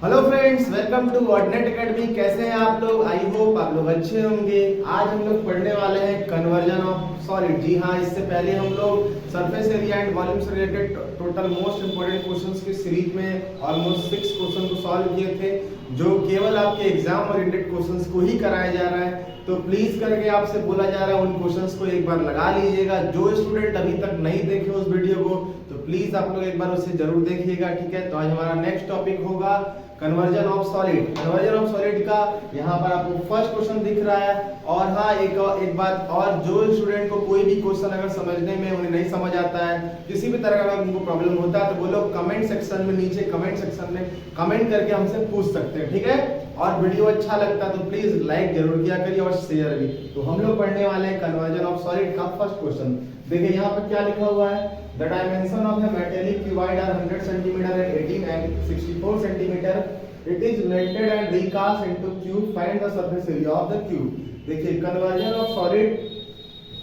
Hello friends, welcome to Wordnet Academy. कैसे हैं आप लोग? आई होप आप लोग अच्छे होंगे। आज हम लोग पढ़ने वाले हैं कन्वर्जन ऑफ सॉलिड। जी हाँ, इससे पहले हम लोग सरफेस एरिया एंड वॉल्यूम से related total most important questions की सीरीज में ऑलमोस्ट 6 क्वेश्चन को सॉल्व किए थे, जो केवल आपके एग्जाम ओरिएंटेड क्वेश्चंस को ही कराया जा रहा है। तो प्लीज करके आपसे बोला जा रहा है उन क्वेश्चंस को एक बार लगा लीजिएगा। जो स्टूडेंट अभी तक नहीं देखे उस वीडियो को, तो प्लीज आप लोग एक बार उसे जरूर देखिएगा, ठीक है। तो आज हमारा नेक्स्ट टॉपिक होगा conversion of solid. Conversion of solid का यहाँ पर आपको फर्स्ट क्वेश्चन दिख रहा है। और हाँ, एक बात और, जो स्टूडेंट को कोई भी क्वेश्चन अगर समझने में उन्हें नहीं समझ आता है, किसी भी तरह का अगर उनको प्रॉब्लम होता है, तो वो लोग कमेंट सेक्शन में, नीचे कमेंट सेक्शन में कमेंट करके हमसे पूछ सकते हैं, ठीक है। और वीडियो अच्छा लगता है तो प्लीज लाइक जरूर किया करिए और शेयर भी। तो हम लोग पढ़ने वाले हैं कन्वर्जन ऑफ सॉलिड का फर्स्ट क्वेश्चन। देखिए यहाँ पर क्या लिखा हुआ है। The dimension of a metallic cuboid are 100 centimeter and 18 and 64 centimeter. It is melted and recast into cube. Find the surface area of the cube. देखिए, कन्वर्जन ऑफ सॉलिड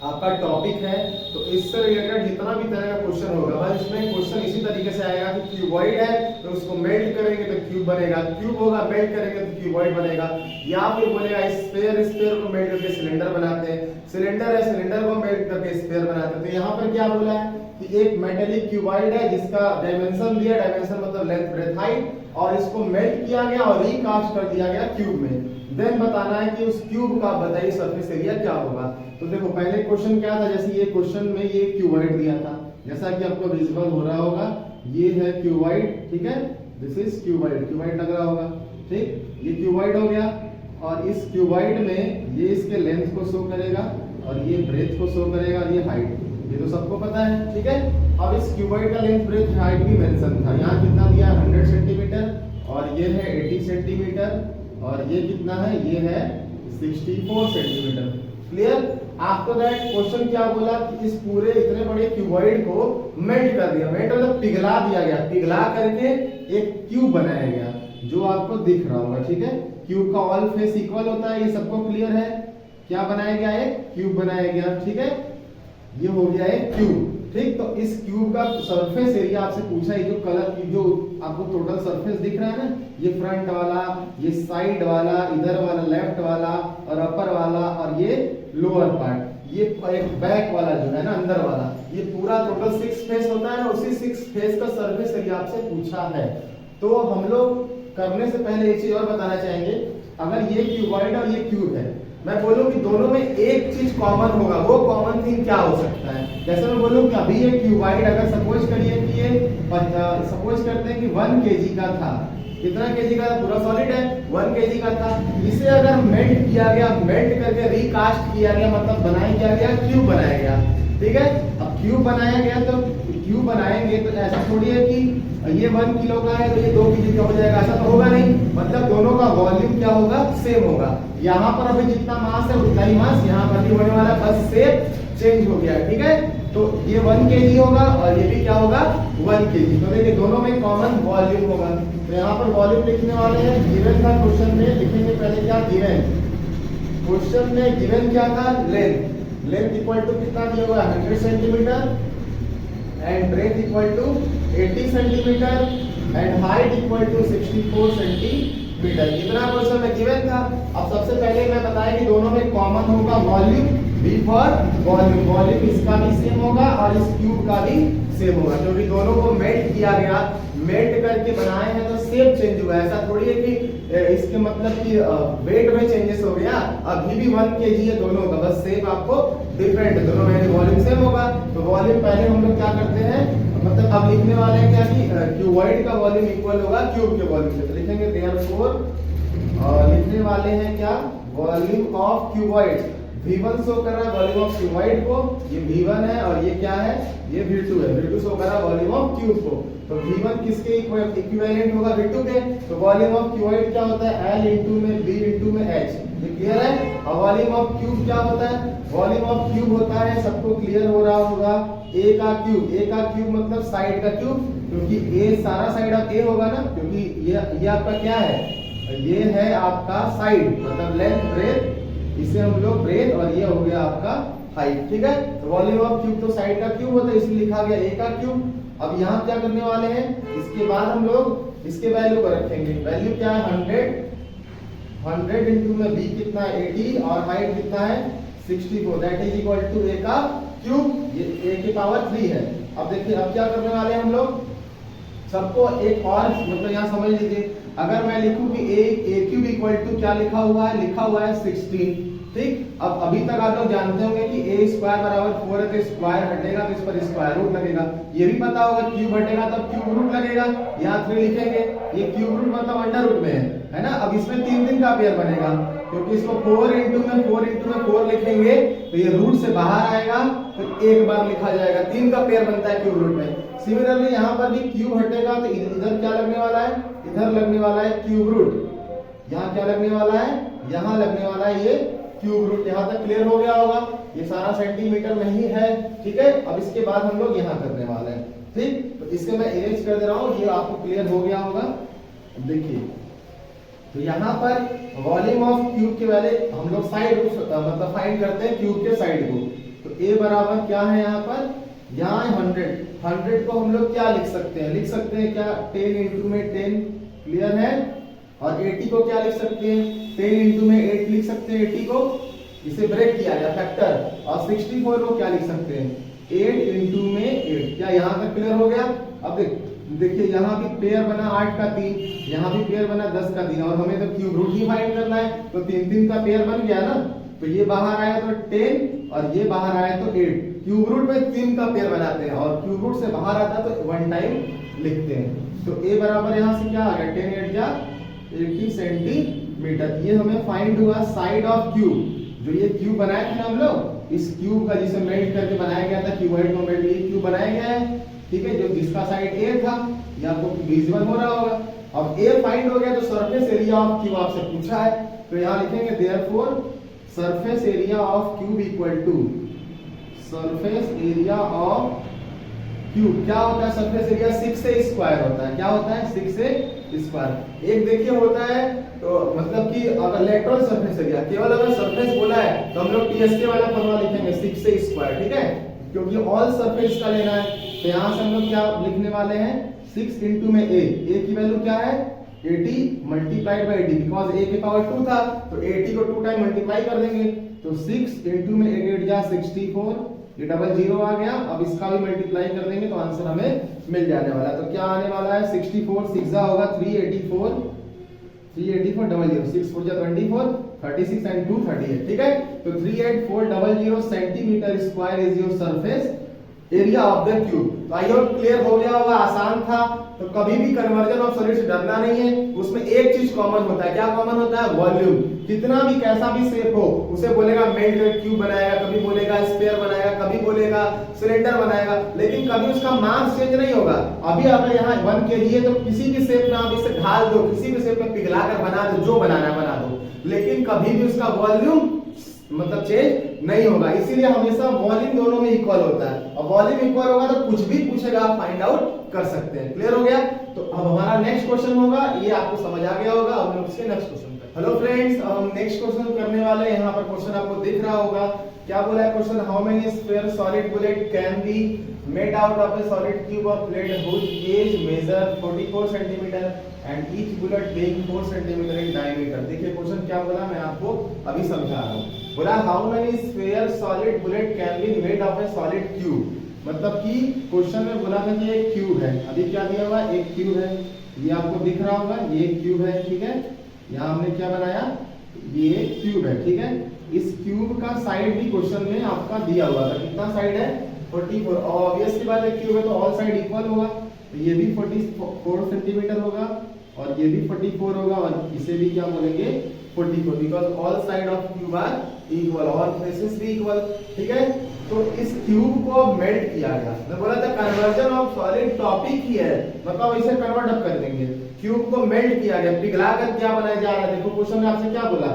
आपका टॉपिक है, तो इससे रिलेटेड जितना भी तरह का क्वेश्चन होगा, बस इसमें क्वेश्चन इसी तरीके से आएगा कि क्यूबॉइड है तो उसको मेल्ट करेंगे तो क्यूब बनेगा, क्यूब होगा मेल्ट करेंगे तो क्यूबॉइड बनेगा, या फिर बनेगा स्फीयर को मेल्ट करके सिलेंडर बनाते हैं, सिलेंडर है सिलेंडर को मेल्ट करके स्फीयर बनाते हैं। तो यहाँ पर क्या बोला है कि एक मेटेलिक क्यूबॉइड है जिसका डायमेंशन दिया, डायमेंशन मतलब लेंथ ब्रेथ हाइट, और इसको मेल्ट किया गया और रिकास्ट कर दिया गया क्यूब में। देन बताना है कि उस क्यूब का बताइए सरफेस एरिया क्या होगा। तो देखो, पहले क्वेश्चन क्या था, जैसे ये क्वेश्चन में ये क्यूबॉइड दिया था, जैसा कि आपको विजिबल हो रहा होगा, ये है क्यूबॉइड, ठीक है। दिस इज क्यूबॉइड, क्यूबॉइड लग रहा होगा, ठीक। ये क्यूबॉइड हो गया, और इस क्यूबॉइड में ये इसके लेंथ को शो करेगा और ये ब्रेथ को शो करेगा और ये हाइट, ये तो सबको पता है, ठीक है। और इस क्यूबॉइड का लेंथ ब्रेथ हाइट भी मेंशन था। यहाँ कितना दिया, 100 सेंटीमीटर, और ये है 80 सेंटीमीटर, और ये कितना है, ये है 64 centimetre. Clear? After that question क्या बोला कि इस पूरे इतने बड़े क्यूबॉइड को मेल्ट कर दिया, मेल्ट मतलब पिघला दिया गया, पिघला करके एक क्यूब बनाया गया, जो आपको दिख रहा होगा, ठीक है। क्यूब का ऑल फेस इक्वल होता है, ये सबको क्लियर है। क्या बनाया गया, एक क्यूब बनाया गया, ठीक है। ये हो गया एक क्यूब, ठीक। तो इस क्यूब का सरफेस एरिया आपसे पूछा है, जो कलर की जो आपको टोटल सरफेस दिख रहा है ना, ये फ्रंट वाला, ये साइड वाला, इधर वाला लेफ्ट वाला, और अपर वाला, और ये लोअर पार्ट, ये एक बैक वाला जो है ना, अंदर वाला, ये पूरा टोटल 6 फेस होता है। उसी 6 फेस का सरफेस एरिया आपसे पूछा है। तो हम लोग करने से पहले एक चीज और बताना चाहेंगे। अगर ये क्यूबॉइड और ये क्यूब है, मैं बोलूं कि दोनों में एक चीज कॉमन होगा, वो कॉमन थिंग क्या हो सकता है? जैसे मैं बोलूं कि अभी ये क्यूबॉइड अगर सपोज करिए कि ये सपोज करते हैं कि 1 kg का था, कितना kg का था, पूरा सॉलिड है, 1 kg का था। इसे अगर मेल्ट किया गया, मेल्ट करके रिकास्ट किया गया, मतलब बनाया क्या गया, क्यूब बनाया गया, ठीक है। अब क्यूब बनाया गया, तो क्यूब बनाएंगे तो ऐसा थोड़ी है कि ये 1 किलो का है तो ये 2 kg का हो जाएगा, ऐसा तो होगा नहीं। मतलब दोनों का वॉल्यूम क्या होगा, सेम होगा। यहाँ पर अभी जितना मास है उतना ही मास यहाँ पर भी होने वाला, बस शेप चेंज हो गया, ठीक है। तो ये 1 kg होगा और ये भी क्या होगा, 1 kg। तो देखिए दोनों में कॉमन वॉल्यूम होगा। तो यहाँ पर वॉल्यूम लिखने वाले हैं, गिवन था क्वेश्चन में, लिखेंगे पहले क्या, गिवन। क्वेश्चन में गिवन क्या था, लेंथ। लेंथ इक्वल टू कितना दिया हुआ है, 100 centimetre, and breadth equal to 80 centimetre, and height equal to 64 centimetre. इतना क्वेश्चन में गिवन था। अब सबसे पहले मैं बताया कि दोनों में कॉमन होगा volume, V for volume, volume इसका भी सेम होगा और इस क्यूब का भी सेम होगा, क्योंकि दोनों को मेल्ट किया गया, मेल्ट करके बनाए हैं तो शेप चेंज हुआ। ऐसा थोड़ी है कि इसके मतलब कि वेट में चेंजेस हो गया, अभी भी 1 kg है दोनों का, बस शेप आपको डिफरेंट है, दोनों में वॉल्यूम सेम होगा। तो वॉल्यूम पहले हम लोग क्या करते हैं, मतलब अब लिखने वाले हैं क्या कि क्यूबॉइड का वॉल्यूम इक्वल होगा क्यूब के वॉल्यूम से। तो लिखेंगे देयरफॉर, लिखने वाले हैं क्या, volume of cuboid. V1 show कर रहा है वॉल्यूम ऑफ क्यूबॉइड को, ये V1 है, और ये क्या है, ये V2 है। V2 शो कर रहा है वॉल्यूम ऑफ क्यूब को। तो V1 किसके इक्विवेलेंट होगा, V2 के। तो वॉल्यूम ऑफ क्यूबॉइड क्या होता है, L इंटू में B इंटू में H। ये क्लियर है। और वॉल्यूम ऑफ क्यूब क्या होता है, वॉल्यूम ऑफ क्यूब होता है, सबको क्लियर हो रहा होगा, A का क्यूब। A का क्यूब मतलब साइड का क्यूब, क्योंकि A सारा साइड ऑफ A होगा ना, क्योंकि ये आपका क्या है, ये है आपका साइड, मतलब लेंथ ब्रेथ, इसे हम लोग ब्रेथ, और ये हो गया आपका हाइट, ठीक है। तो वॉल्यूम ऑफ क्यूब तो साइड का क्यूब होता है, इसलिए लिखा गया A का क्यूब। अब यहाँ क्या करने वाले हैं, इसके बाद हम लोग इसके वैल्यू को रखेंगे। वैल्यू क्या है 100 इंटू में b कितना है 80 और हाइट कितना है 64, that is equal to a का क्यूब, ये a की पावर 3 है। अब देखिए अब क्या करने वाले हैं हम लोग, सबको एक और मतलब यहाँ समझ लीजिए, अगर मैं लिखूं कि a क्यूब इक्वल टू क्या लिखा हुआ है 16, ठीक। अब अभी तक आप लोग जानते होंगे कि a स्क्वायर बराबर 4 है, तो स्क्वायर हटेगा तो इस पर स्क्वायर रूट लगेगा। ये भी पता होगा क्यूब हटेगा तब क्यूब रूट लगेगा, यहाँ 3 लिखेंगे, ये क्यूब रूट मतलब अंडर रूट में है ना। अब इसमें 3 का पेयर बनेगा, क्योंकि इसको 4 इंटू में 4 लिखेंगे तो ये रूट से बाहर आएगा तो एक बार लिखा जाएगा, 3 का पेयर बनता है क्यूब रूट में। सिमिलरली यहाँ पर भी क्यूब हटेगा तो इधर क्या लगने वाला है, इधर लगने वाला है क्यूब रूट, यहाँ क्या लगने वाला है, यहाँ लगने वाला है ये क्यूब रूट। यहाँ तक क्लियर हो गया होगा, ये सारा सेंटीमीटर में ही है, ठीक है। अब इसके बाद हम लोग यहाँ करने वाले हैं, ठीक। तो इसके मैं इरेज कर दे रहा हूँ, ये आपको क्लियर हो गया होगा। देखिए तो यहाँ पर वॉल्यूम ऑफ क्यूब के वाले हम लोग साइड मतलब फाइंड करते हैं क्यूब के साइड को। तो a बराबर क्या है यहाँ पर, यहाँ 100 को हम लोग क्या लिख सकते हैं, क्या 10 इंटू में 10, क्लियर है। और 80 को क्या लिख सकते हैं, 10 इंटू में 8 लिख सकते हैं 80 को, इसे ब्रेक किया गया फैक्टर। और 64 को क्या लिख सकते हैं 8 इंटू में 8, क्या यहाँ तक क्लियर हो गया। अब देखिए यहाँ भी पेयर बना 8 का 3, यहाँ भी पेयर बना 10 का 3, और हमें तो क्यूब रूट ही फाइंड करना है, तो 3 का पेयर बन गया ना। तो ये बाहर आया तो 10 और ये बाहर आया तो 8, क्यूब रूट में 3 का पेयर बनाते हैं और क्यूब रूट से बाहर आता तो 1 टाइम लिखते हैं। तो a बराबर यहाँ से क्या आ गया 10 8 जा 80 सेंटीमीटर। ये हमें फाइंड हुआ साइड ऑफ क्यूब, जो ये क्यूब बनाए थे हम लोग, इस क्यूब का जिसे मेल्ट करके बनाया गया था, क्यूबॉइड को मेल्ट, ये क्यूब बनाया गया है, ठीक है, जो जिसका साइड a था, ये आपको विजिबल हो रहा होगा। अब a फाइंड हो गया तो सरफेस एरिया ऑफ क्यूब आपसे पूछा है, तो यहाँ लिखेंगे therefore surface area of cube equal to surface area of cube. क्या होता है सरफेस एरिया, 6 से स्क्वायर होता है, क्या होता है 6 से स्क्वायर। एक देखिए होता है तो मतलब कि अगर लेटरल सरफेस एरिया, केवल अगर सरफेस बोला है तो हम लोग टीएसके वाला फॉर्मूला लिखेंगे 6 से स्क्वायर, ठीक है, क्योंकि ऑल सरफेस का लेना है। तो यहाँ से हम लोग क्या लिखने वाले हैं 6 इंटू में a की वैल्यू क्या है 80 मल्टीप्लाइड बाई 80, बिकॉज a की पावर 2 था तो 80 को 2 टाइम मल्टीप्लाई कर देंगे, तो 6 इंटू में 8 जा 64, ये डबल 0 आ गया। अब इसका भी मल्टीप्लाई कर देंगे तो आंसर हमें मिल जाने वाला है। तो क्या आने वाला है 64 6 होगा 384 डबल 0, 6 4 जा 24, 36 एंड 2 38, ठीक है। तो 38400 centimetre square is your surface area of the cube. तो आई होप क्लियर हो गया होगा, आसान था। तो कभी भी कन्वर्जन ऑफ सॉलिड से डरना नहीं है, उसमें एक चीज कॉमन होता है, क्या कॉमन होता है, वॉल्यूम। कितना भी कैसा भी शेप हो, उसे बोलेगा मेल्ट क्यूब बनाएगा, कभी बोलेगा स्फीयर बनाएगा, कभी बोलेगा सिलेंडर बनाएगा, लेकिन कभी उसका मास चेंज नहीं होगा। अभी अगर यहाँ 1 kg है तो किसी भी शेप में आप इसे ढाल दो, किसी भी शेप में पिघला कर बना दो, जो बनाना है बना दो, लेकिन कभी भी उसका वॉल्यूम मतलब चेंज नहीं होगा। इसीलिए हमेशा वॉल्यूम दोनों में इक्वल होता है, और वॉल्यूम इक्वल होगा तो कुछ भी पूछेगा आप फाइंड आउट कर सकते हैं। क्लियर हो गया। तो अब हमारा नेक्स्ट क्वेश्चन होगा, ये आपको समझ आ गया होगा। अब हम उसके नेक्स्ट क्वेश्चन पे, हेलो फ्रेंड्स, अब हम नेक्स्ट क्वेश्चन करने वाले हैं। यहाँ पर क्वेश्चन आपको दिख रहा होगा, क्या बोला है question, how many sphere solid bullet can be made out of a solid cube of lead whose edge measure 44 centimetre and each bullet being 4 centimetre in diameter. देखिए क्वेश्चन क्या बोला, मैं आपको अभी समझा रहा हूँ। बोला how many sphere solid bullet can be made of a solid cube, मतलब कि क्वेश्चन में बोला था कि एक क्यूब है, अभी क्या दिया हुआ है, एक क्यूब है, ये आपको दिख रहा होगा, ये क्यूब है, ठीक है। यहाँ हमने क्या बनाया, ये क्यूब है, ठीक है। इस क्यूब का साइड भी क्वेश्चन में आपका दिया हुआ था, कितना साइड है 44, और ऑब्वियस सी बात है क्यूब है तो ऑल साइड इक्वल होगा, तो ये भी 44 सेंटीमीटर होगा और ये भी 44 होगा, और इसे भी क्या बोलेंगे 44, because all side of cube are equal, all faces भी इक्वल, ठीक है। तो इस क्यूब को मेल्ट किया गया, मैं बोला था कन्वर्जन ऑफ सॉलिड टॉपिक ही है, मतलब इसे कन्वर्ट अप कर देंगे। क्यूब को मेल्ट किया गया, पिघला कर क्या बनाया जा रहा है। देखो क्वेश्चन में आपसे क्या बोला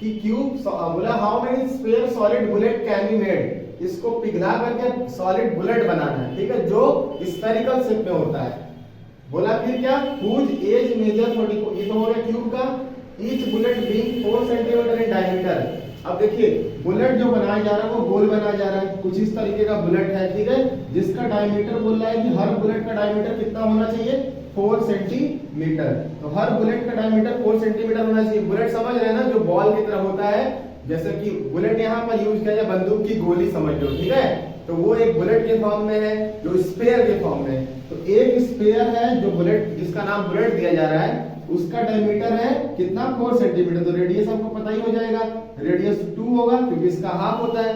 कि क्यूब, बोला how many sphere solid bullet can be made, इसको पिघला करके सॉलिड बुलेट बनाना है, ठीक है, जो स्फेरिकल शेप में होता है। बोला फिर क्या, whose एज मेजर 44, ये तो हो गया क्यूब का, each bullet being 4 centimetre in diameter. अब देखिए बुलेट जो बनाया जा रहा है वो गोल बनाया जा रहा है, कुछ इस तरीके का बुलेट है, ठीक है, जिसका डायमीटर बोल रहा है कि हर बुलेट का डायमीटर कितना होना चाहिए, 4 सेंटीमीटर। तो हर बुलेट का डायमीटर 4 सेंटीमीटर होना चाहिए। बुलेट समझ रहे हैं ना, जो बॉल की तरह होता है, जैसे कि बुलेट यहाँ पर यूज किया जाए, बंदूक की गोली समझ लो, ठीक है, तो वो एक बुलेट के फॉर्म में है, जो स्पेयर के फॉर्म में है। तो एक स्पेयर है जो बुलेट, जिसका नाम बुलेट दिया जा रहा है, उसका डायमीटर है कितना, 4 सेंटीमीटर। तो रेडियस आपको पता ही हो जाएगा, रेडियस 2 होगा क्योंकि इसका हाफ होता है।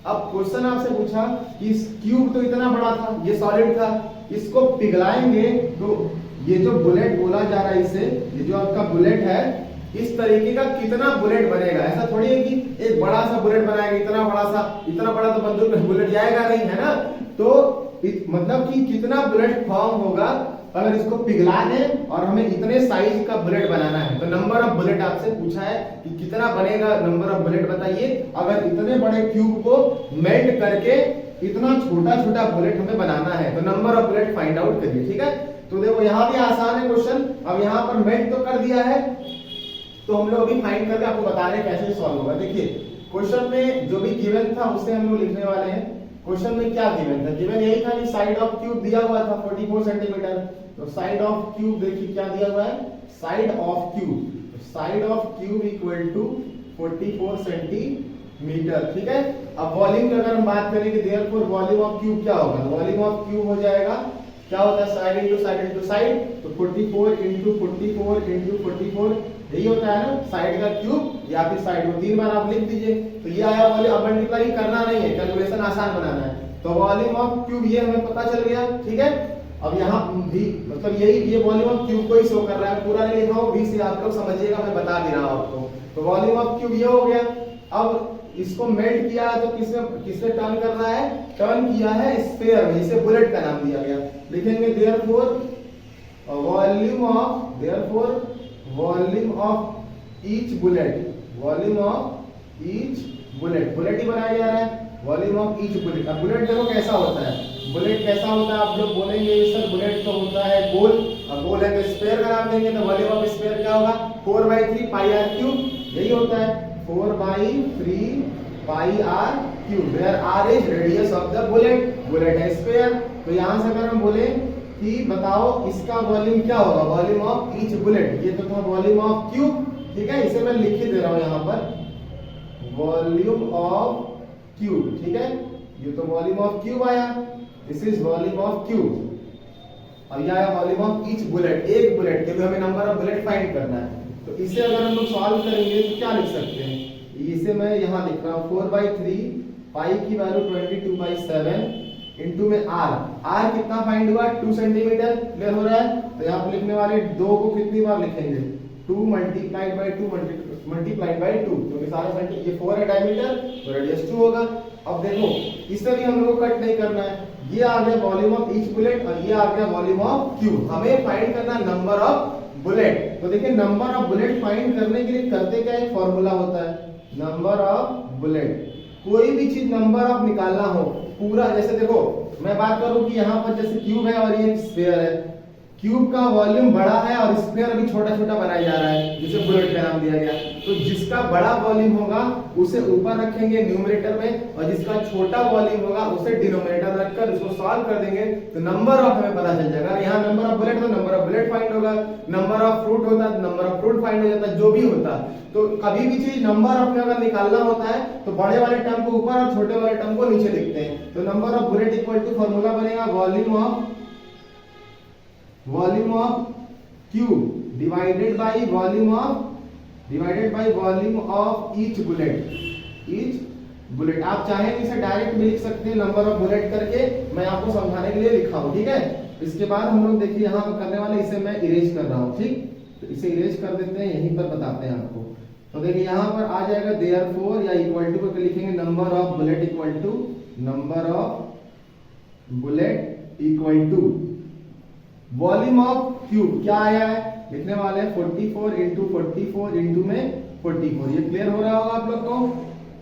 अब क्वेश्चन आपसे पूछा कि इस क्यूब तो इतना बड़ा था, ये सॉलिड था, इसको पिघलाएंगे तो ये जो बुलेट बोला जा रहा है, इससे ये जो आपका बुलेट है, इस तरीके का कितना बुलेट बनेगा। ऐसा थोड़ी है कि एक बड़ा सा बुलेट बनाएगा, इतना बड़ा तो बंदूक में बुलेट जाएगा नहीं, है ना। तो मतलब कि कितना बुलेट फॉर्म होगा अगर इसको पिघला दें और हमें इतने साइज का बुलेट बनाना है। तो नंबर ऑफ बुलेट आपसे पूछा है कि कितना बनेगा, नंबर ऑफ बुलेट बताइए अगर इतने बड़े क्यूब को मेल्ट करके इतना छोटा छोटा बुलेट हमें बनाना है। तो number of bullet find out करिए, ठीक है। तो देखो यहाँ भी आसान है क्वेश्चन, अब यहाँ पर मेल्ट तो कर दिया है, तो हम लोग अभी फाइंड करके आपको बता रहे हैं कैसे सॉल्व होगा। देखिए क्वेश्चन में जो भी गिवन था उसे हम लोग लिखने वाले हैं। क्वेश्चन में क्या गिवन था, गिवन यही था कि साइड ऑफ क्यूब दिया हुआ था 44 सेंटीमीटर। तो साइड ऑफ क्यूब देखिए क्या दिया हुआ है, side of cube, side of cube equal to 44 centimetre, ठीक है। अब वॉल्यूम की अगर हम बात करें कि देयरफॉर वॉल्यूम ऑफ क्यूब क्या होगा, वॉल्यूम ऑफ क्यूब हो जाएगा, क्या होता है, side into side into side, तो 44 इनटू 44 इनटू 44, यही होता है ना साइड का क्यूब, या फिर साइड को 3 बार आप लिख दीजिए। तो ये आया वॉल्यूम, अब मल्टीप्लाई करना नहीं है, कैलकुलेशन आसान बनाना है। तो वॉल्यूम ऑफ क्यूब ये हमें पता चल गया, ठीक है। अब यहाँ भी मतलब यही ये वॉल्यूम ऑफ क्यूब को ही शो कर रहा है, पूरा नहीं लिखा हूं, बी से आप लोग समझिएगा, मैं बता भी रहा हूं आपको। तो वॉल्यूम ऑफ क्यूब ये हो गया। अब इसको मेल्ट किया तो किसमें टर्न कर रहा है, टर्न किया है स्फीयर में, इसे बुलेट का नाम दिया गया। लिखेंगे therefore volume of each bullet, volume of each bullet, bullet ही बनाया जा रहा है, वॉल्यूम ऑफ ईच बुलेट। अब बुलेट देखो कैसा होता है, बुलेट कैसा होता है, आप लोग बोलेंगे सर बुलेट तो होता है गोल, अब गोल है तो स्फीयर का नाम देंगे, तो वॉल्यूम ऑफ स्फीयर क्या होगा, 4/3 पाई आर क्यूब, यही होता है 4/3 pi r cube, where r is radius of the bullet, bullet है स्फीयर। तो यहां से अगर हम बोले कि बताओ इसका वॉल्यूम क्या होगा, वॉल्यूम ऑफ ईच बुलेट, ये तो था वॉल्यूम ऑफ क्यूब, ठीक है, इसे मैं लिख ही दे रहा हूं यहां पर, वॉल्यूम ऑफ क्यूब, ठीक है, ये तो वॉल्यूम ऑफ क्यूब आया, this is volume of cube. अब ये आया वॉल्यूम ऑफ ईच बुलेट, एक बुलेट के लिए हमें नंबर ऑफ बुलेट फाइंड करना है। तो इसे अगर हम लोग सॉल्व करेंगे तो क्या लिख सकते हैं, इसे मैं यहां लिख रहा हूं 4/3 पाई की वैल्यू 22/7 इनटू में आर कितना फाइंड हुआ, 2 सेंटीमीटर, क्लियर हो रहा है। तो यहां पर लिखने वाले 2 को कितनी बार लिखेंगे, 2 मल्टीप्लाइड बाय 2 क्योंकि सारा सेंटी ये 4 है डायमीटर, तो रेडियस 2 होगा। अब देखो इसे भी हम लोग को कट नहीं करना है, ये आ गया वॉल्यूम ऑफ ईच बुलेट और ये आ गया वॉल्यूम ऑफ क्यूब। हमें फाइंड करना नंबर ऑफ बुलेट। तो देखिए नंबर ऑफ बुलेट फाइंड करने के लिए करते क्या, एक फॉर्मूला होता है, नंबर ऑफ बुलेट। कोई भी चीज नंबर ऑफ निकालना हो पूरा, जैसे देखो मैं बात करूं कि यहाँ पर जैसे क्यूब है और ये एक स्फीयर है, क्यूब का वॉल्यूम बड़ा है और स्फीयर अभी छोटा छोटा बनाया जा रहा है, जिसे बुलेट का नाम दिया गया। तो जिसका बड़ा वॉल्यूम होगा उसे ऊपर रखेंगे न्यूमरेटर में, और जिसका छोटा वॉल्यूम होगा उसे डिनोमिनेटर रखकर उसको सॉल्व कर देंगे, तो नंबर ऑफ हमें पता चल जाएगा। यहाँ नंबर ऑफ बुलेट तो नंबर ऑफ बुलेट फाइंड होगा, नंबर ऑफ फ्रूट होता है नंबर ऑफ फ्रूट फाइंड हो जाता है, जो भी होता। तो कभी भी चीज नंबर ऑफ में अगर निकालना होता है तो बड़े वाले टर्म को ऊपर और छोटे वाले टर्म को नीचे लिखते हैं। तो number of bullet equal to formula बनेगा volume of cube divided by volume of each bullet. आप चाहें इसे डायरेक्ट भी लिख सकते हैं नंबर ऑफ बुलेट करके, मैं आपको समझाने के लिए लिखा हूं, ठीक है। इसके बाद हम लोग देखिए यहाँ पर करने वाले, इसे मैं इरेज कर रहा हूँ, ठीक, तो इसे इरेज कर देते हैं, यहीं पर बताते हैं आपको। तो देखिए यहाँ पर आ जाएगा देयरफॉर या इक्वल टू करके लिखेंगे number of bullet equal to number of bullet equal to volume of cube, क्या आया है लिखने वाले हैं 44 इंटू 44 इंटू में 44, ये क्लियर हो रहा होगा आप लोग को,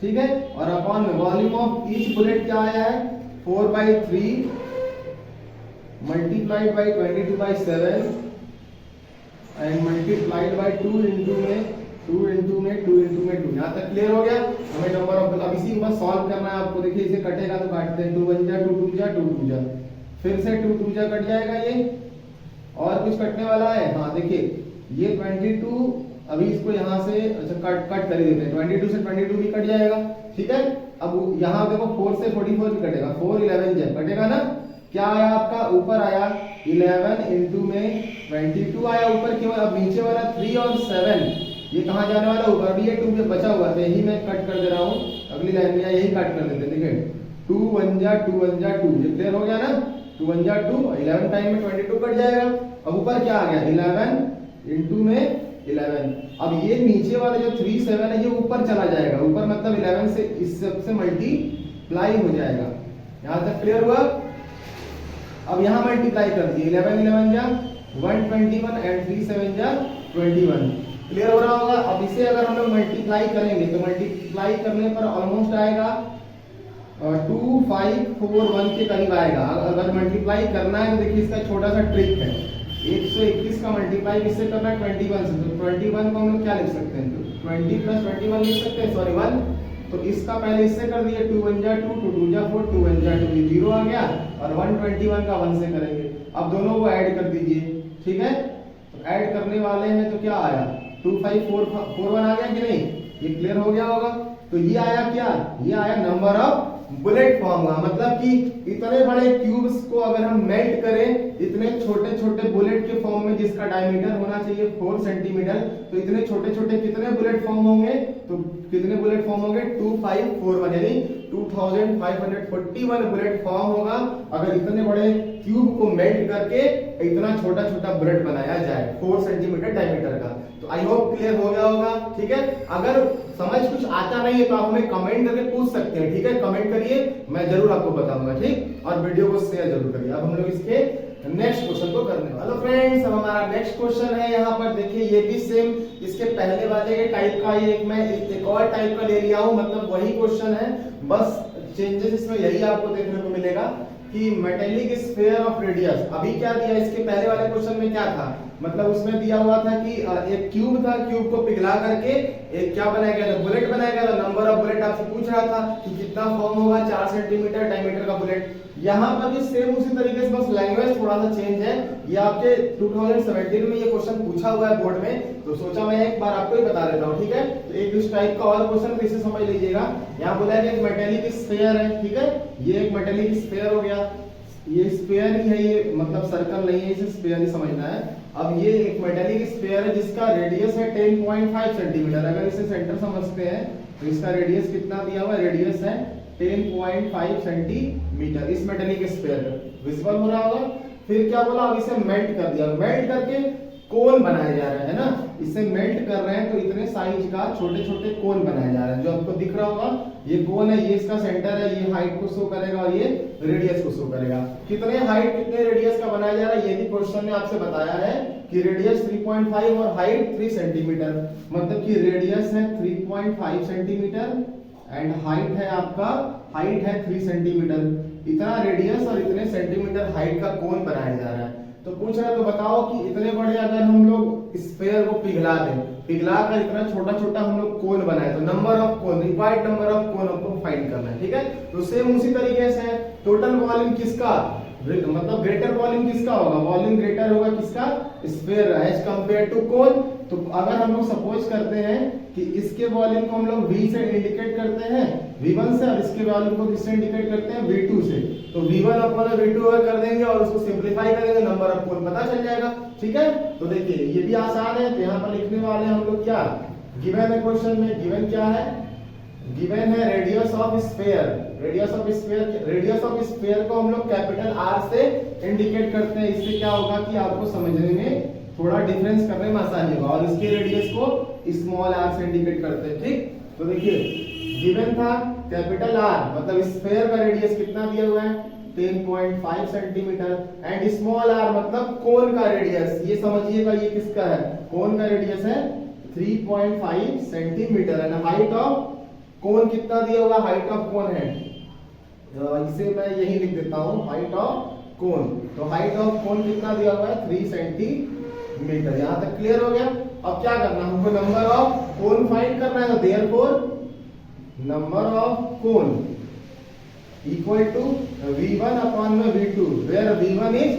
ठीक है। और अपॉन में वॉल्यूम ऑफ ईच बुलेट क्या आया है 4/3 multiplied by 22/7 and multiplied by 2 into में 2 इंटू में 2 इंटू में 2। यहाँ तक क्लियर हो गया। हमें नंबर ऑफ, अब इसी को सॉल्व करना है आपको। देखिए इसे कटेगा तो काटते हैं, 2 1 जा 2 2 जा 2 2 जा, फिर से 2 2 जा कट जाएगा ये, और कुछ कटने वाला है। हाँ देखिए ये 22, अभी इसको यहाँ से अच्छा कट कर ही देते हैं, 22 से 22 भी कट जाएगा, ठीक है। अब यहाँ देखो 4 से 44 भी कटेगा, 4 11 जा कटेगा ना। क्या आया आपका, ऊपर आया 11 इंटू में 22 आया ऊपर केवल। अब नीचे वाला 3 और 7 ये कहाँ जाने वाला, ऊपर भी ये 2 पे बचा हुआ था, यही मैं कट कर दे रहा हूँ अगली लाइन में, यही कट कर देते हैं। देखिए 2 1 जा 2 1 जा 2, ये क्लियर हो गया ना। 2 1 जा 2, 11 टाइम में 22 कट जाएगा। अब ऊपर क्या आ गया, 11 इंटू में 11। अब ये नीचे वाला जो 3 7 है ये ऊपर चला जाएगा, ऊपर मतलब 11 से इस सबसे मल्टीप्लाई हो जाएगा। यहाँ तक क्लियर हुआ। अब यहाँ मल्टीप्लाई कर दिए, 11 11 जा 121 एंड 3 7 जा 21, क्लियर हो रहा होगा। अब इसे अगर हम लोग मल्टीप्लाई करेंगे तो मल्टीप्लाई करने पर ऑलमोस्ट आएगा 2541 के करीब आएगा। अगर मल्टीप्लाई करना है तो देखिए इसका छोटा सा ट्रिक है, 121 का मल्टीप्लाई किससे करना है, 21 से। तो 21 को हम लोग क्या लिख सकते हैं, तो 20 प्लस 21 लिख सकते हैं, सॉरी 1। तो इसका पहले इससे कर दिए, 2 1 जा 2 2 2 जा 4 2 1 जा 2, ये 0 आ गया, और 121 का 1 से करेंगे। अब दोनों को ऐड कर दीजिए, ठीक है। तो ऐड करने वाले हैं तो क्या आया, 2541 आ गया कि नहीं, ये क्लियर हो गया होगा। तो ये आया क्या, ये आया नंबर ऑफ बुलेट फॉर्मूला, मतलब कि इतने बड़े क्यूब्स को अगर हम मेल्ट करें इतने छोटे छोटे बुलेट के फॉर्म में, जिसका डायमीटर होना चाहिए 4 सेंटीमीटर, तो इतने छोटे छोटे कितने बुलेट फॉर्म होंगे, तो कितने बुलेट फॉर्म होंगे, 2541 यानी 2541 बुलेट फॉर्म होगा अगर इतने बड़े क्यूब को मेल्ट करके इतना छोटा छोटा बुलेट बनाया जाए 4 सेंटीमीटर डायमीटर का। तो आई होप क्लियर हो गया होगा, ठीक है। अगर समझ कुछ आता नहीं है तो आप हमें कमेंट करके पूछ सकते हैं, ठीक है। कमेंट करिए, मैं जरूर आपको बताऊंगा, ठीक। और वीडियो को शेयर जरूर करिए। अब हम लोग इसके नेक्स्ट क्वेश्चन को करने वाले। हेलो फ्रेंड्स, अब हमारा नेक्स्ट क्वेश्चन है यहाँ पर देखिए, ये भी सेम इसके पहले वाले के टाइप का, ये मैं एक और टाइप का ले लिया हूँ, मतलब वही क्वेश्चन है, बस चेंजेस इसमें यही आपको देखने को मिलेगा कि मेटेलिक स्फीयर ऑफ रेडियस। अभी क्या दिया, इसके पहले वाले क्वेश्चन में क्या था, मतलब उसमें दिया हुआ था कि एक क्यूब था, क्यूब को पिघला करके एक क्या बनाया गया था, बुलेट बनाया गया था। नंबर ऑफ बुलेट आपसे पूछ रहा था कि कितना फॉर्म होगा, 4 सेंटीमीटर डायमीटर का बुलेट। यहाँ पर भी सेम उसी तरीके से, बस लैंग्वेज थोड़ा सा चेंज है। ये आपके 2017 में ये क्वेश्चन पूछा हुआ है बोर्ड में, तो सोचा मैं एक बार आपको ही बता देता हूँ, ठीक है। तो एक इस टाइप का और क्वेश्चन इसे समझ लीजिएगा। यहाँ बोला है कि एक मेटेलिक स्फीयर है, ठीक है, ये एक मेटेलिक स्फीयर हो गया, ये स्फीयर ही है, ये मतलब सर्कल नहीं है, इसे स्फीयर ही समझना है। अब ये एक मेटेलिक स्फीयर है जिसका रेडियस है 10.5 सेंटीमीटर। अगर इसे सेंटर समझते हैं तो इसका रेडियस कितना दिया हुआ है, रेडियस है 10.5 सेंटीमीटर इस मेटेलिक स्फीयर का, विजिबल हो रहा होगा। फिर क्या बोला, अब इसे मेल्ट कर दिया, मेल्ट करके कोन बनाए जा रहे हैं ना, इसे मेल्ट कर रहे हैं तो इतने साइज का छोटे छोटे कोन बनाए जा रहे हैं, जो आपको दिख रहा होगा ये कोन है, ये इसका सेंटर है, ये हाइट को शो करेगा और ये रेडियस को शो करेगा। कितने हाइट कितने रेडियस का बनाया जा रहा है, ये भी क्वेश्चन ने आपसे बताया है कि रेडियस 3.5 और हाइट 3 सेंटीमीटर, मतलब कि रेडियस है 3.5 सेंटीमीटर एंड हाइट है आपका, हाइट है 3 सेंटीमीटर। इतना रेडियस और इतने सेंटीमीटर हाइट का कोन बनाया जा रहा है। तो पूछ रहा है, तो बताओ कि इतने बड़े अगर हम लोग स्फीयर को पिघला दें, पिघला कर इतना छोटा छोटा हम लोग कोन बनाए, तो number of cone, required number of कोन आपको फाइंड करना है, ठीक है। तो सेम उसी तरीके से टोटल वॉल्यूम किसका, मतलब ग्रेटर वॉल्यूम किसका होगा, वॉल्यूम ग्रेटर होगा किसका, स्फीयर एज कंपेयर टू कोन। तो अगर हम लोग सपोज करते हैं कि इसके वॉल्यूम को हम लोग V से इंडिकेट करते हैं, V1 से, और इसके वॉल्यूम को किससे इंडिकेट करते हैं, V2 से, तो V1 अपॉन V2 कर देंगे और उसको सिंपलीफाई करेंगे, नंबर ऑफ कोन पता चल जाएगा, ठीक है। तो देखिए ये भी आसान है, तो यहाँ पर लिखने वाले हम लोग क्या गिवन है, क्वेश्चन में गिवन क्या है, गिवन है radius of sphere. Radius of sphere, radius of sphere को हम लोग कैपिटल R से इंडिकेट करते हैं। इससे क्या होगा कि आपको समझने में थोड़ा डिफरेंस करने में आसानी होगा, और इसके रेडियस को स्मॉल r से इंडिकेट करते हैं, ठीक। तो देखिए गिवन था कैपिटल R, मतलब स्फीयर का रेडियस कितना दिया हुआ है 10.5 सेंटीमीटर, एंड स्मॉल r मतलब कोन का रेडियस, ये समझिएगा ये किसका है, कोन का रेडियस है 3.5 centimetre, and height of cone कितना दिया हुआ, हाइट ऑफ कोन है, इसे मैं यही लिख देता हूं, हाइट ऑफ कोन। तो हाइट ऑफ कोन कितना दिया हुआ है 3 सेंटीमीटर। मीटर। यहाँ तक क्लियर हो गया। अब क्या करना है, हमको नंबर ऑफ कोन फाइंड करना है, तो therefore number of cone equal to V1 upon में V2, where V1 is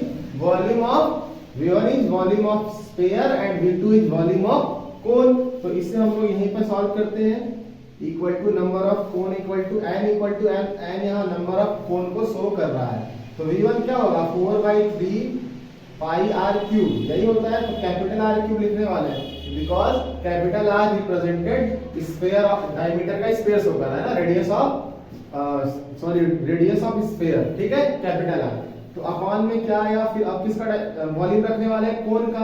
volume of sphere and V2 is volume of cone. तो इससे हम लोग यहीं पर सॉल्व करते हैं, equal to number of cone equal to n यहाँ नंबर ऑफ कोन को शो कर रहा है। तो V1 क्या होगा 4/3 पाई r क्यूब, यही होता है। तो कैपिटल R क्यूब लिखने वाले हैं, because capital R represented sphere of diameter का स्पेयर शो कर रहा है ना, रेडियस ऑफ स्फीयर, ठीक है, कैपिटल R। तो अपॉन में क्या आया, फिर अब किसका वॉल्यूम रखने वाले हैं, कोन का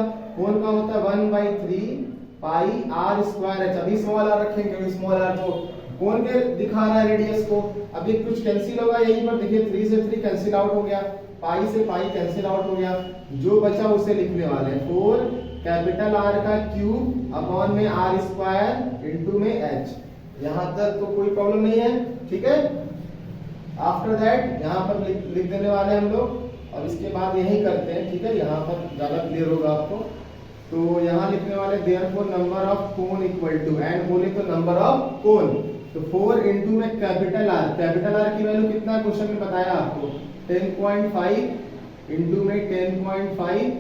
होता है 1/3 पाई r स्क्वायर h। अभी स्मॉल r रखेंगे क्योंकि स्मॉल r को कोन के दिखा रहा है रेडियस को। अब ये कुछ कैंसिल होगा, यहीं पर देखिए 3 से 3 कैंसिल आउट हो गया, पाई से पाई कैंसिल आउट हो गया, जो बचा उसे लिखने वाले हैं 4 कैपिटल R का क्यूब अपॉन में r स्क्वायर इनटू में h। यहां तक तो कोई प्रॉब्लम नहीं है, ठीक है। आफ्टर दैट यहां पर लिख देने वाले हम लोग, और इसके बाद यही करते हैं, ठीक है, यहां पर ज्यादा क्लियर होगा आपको। तो यहां लिखने वाले therefore number of cone equal to, and बोले तो नंबर ऑफ कोन, तो 4 इनटू में कैपिटल R की वैल्यू कितना क्वेश्चन में बताया आपको 10.5 इनटू में 10.5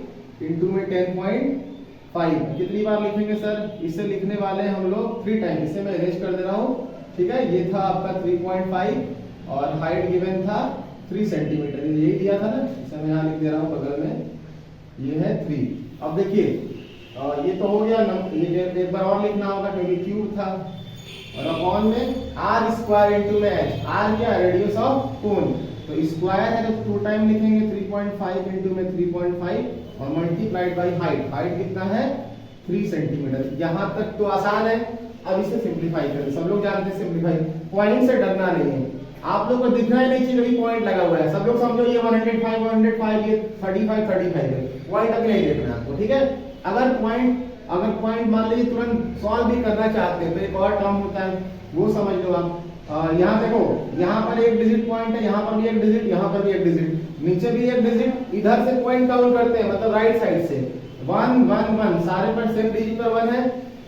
इनटू में 10.5। कितनी बार लिखेंगे सर, इसे लिखने वाले हैं हम लोग 3 टाइम। इसे मैं इरेज कर दे रहा हूं, ठीक है। ये था आपका 3.5 और हाइट गिवन था 3 सेंटीमीटर, यही दिया था ना, इसे मैं यहाँ लिख दे रहा हूँ बगल में, ये है 3। अब देखिए ये तो हो गया, ये एक बार और लिखना होगा क्योंकि क्यूब था, और अपॉन में r स्क्वायर इनटू में h। r क्या है, रेडियस ऑफ कोन, तो स्क्वायर है तो 2 टाइम लिखेंगे 3.5 इनटू में 3.5 और मल्टीप्लाइड बाय हाइट कितना है 3 सेंटीमीटर। यहां तक तो आसान है। अब इसे सिंपलीफाई करें, सब लोग जानते हैं सिंपलीफाई, पॉइंट से डरना नहीं है। आप लोग को दिखना ही नहीं चाहिए कि पॉइंट लगा हुआ है, सब लोग समझो ये 105 ये 35 है, पॉइंट अभी नहीं देखना आपको, ठीक है। अगर पॉइंट मान लीजिए तुरंत सॉल्व भी करना चाहते हैं तो एक और टर्म होता है, वो समझ लो आप। यहाँ देखो, यहाँ पर एक डिजिट पॉइंट है, यहाँ पर भी एक डिजिट, यहाँ पर भी एक डिजिट, नीचे भी एक डिजिट, इधर से पॉइंट काउंट करते हैं, मतलब राइट साइड से 1 1 1 सारे पर सेम डिजिट पर 1 है।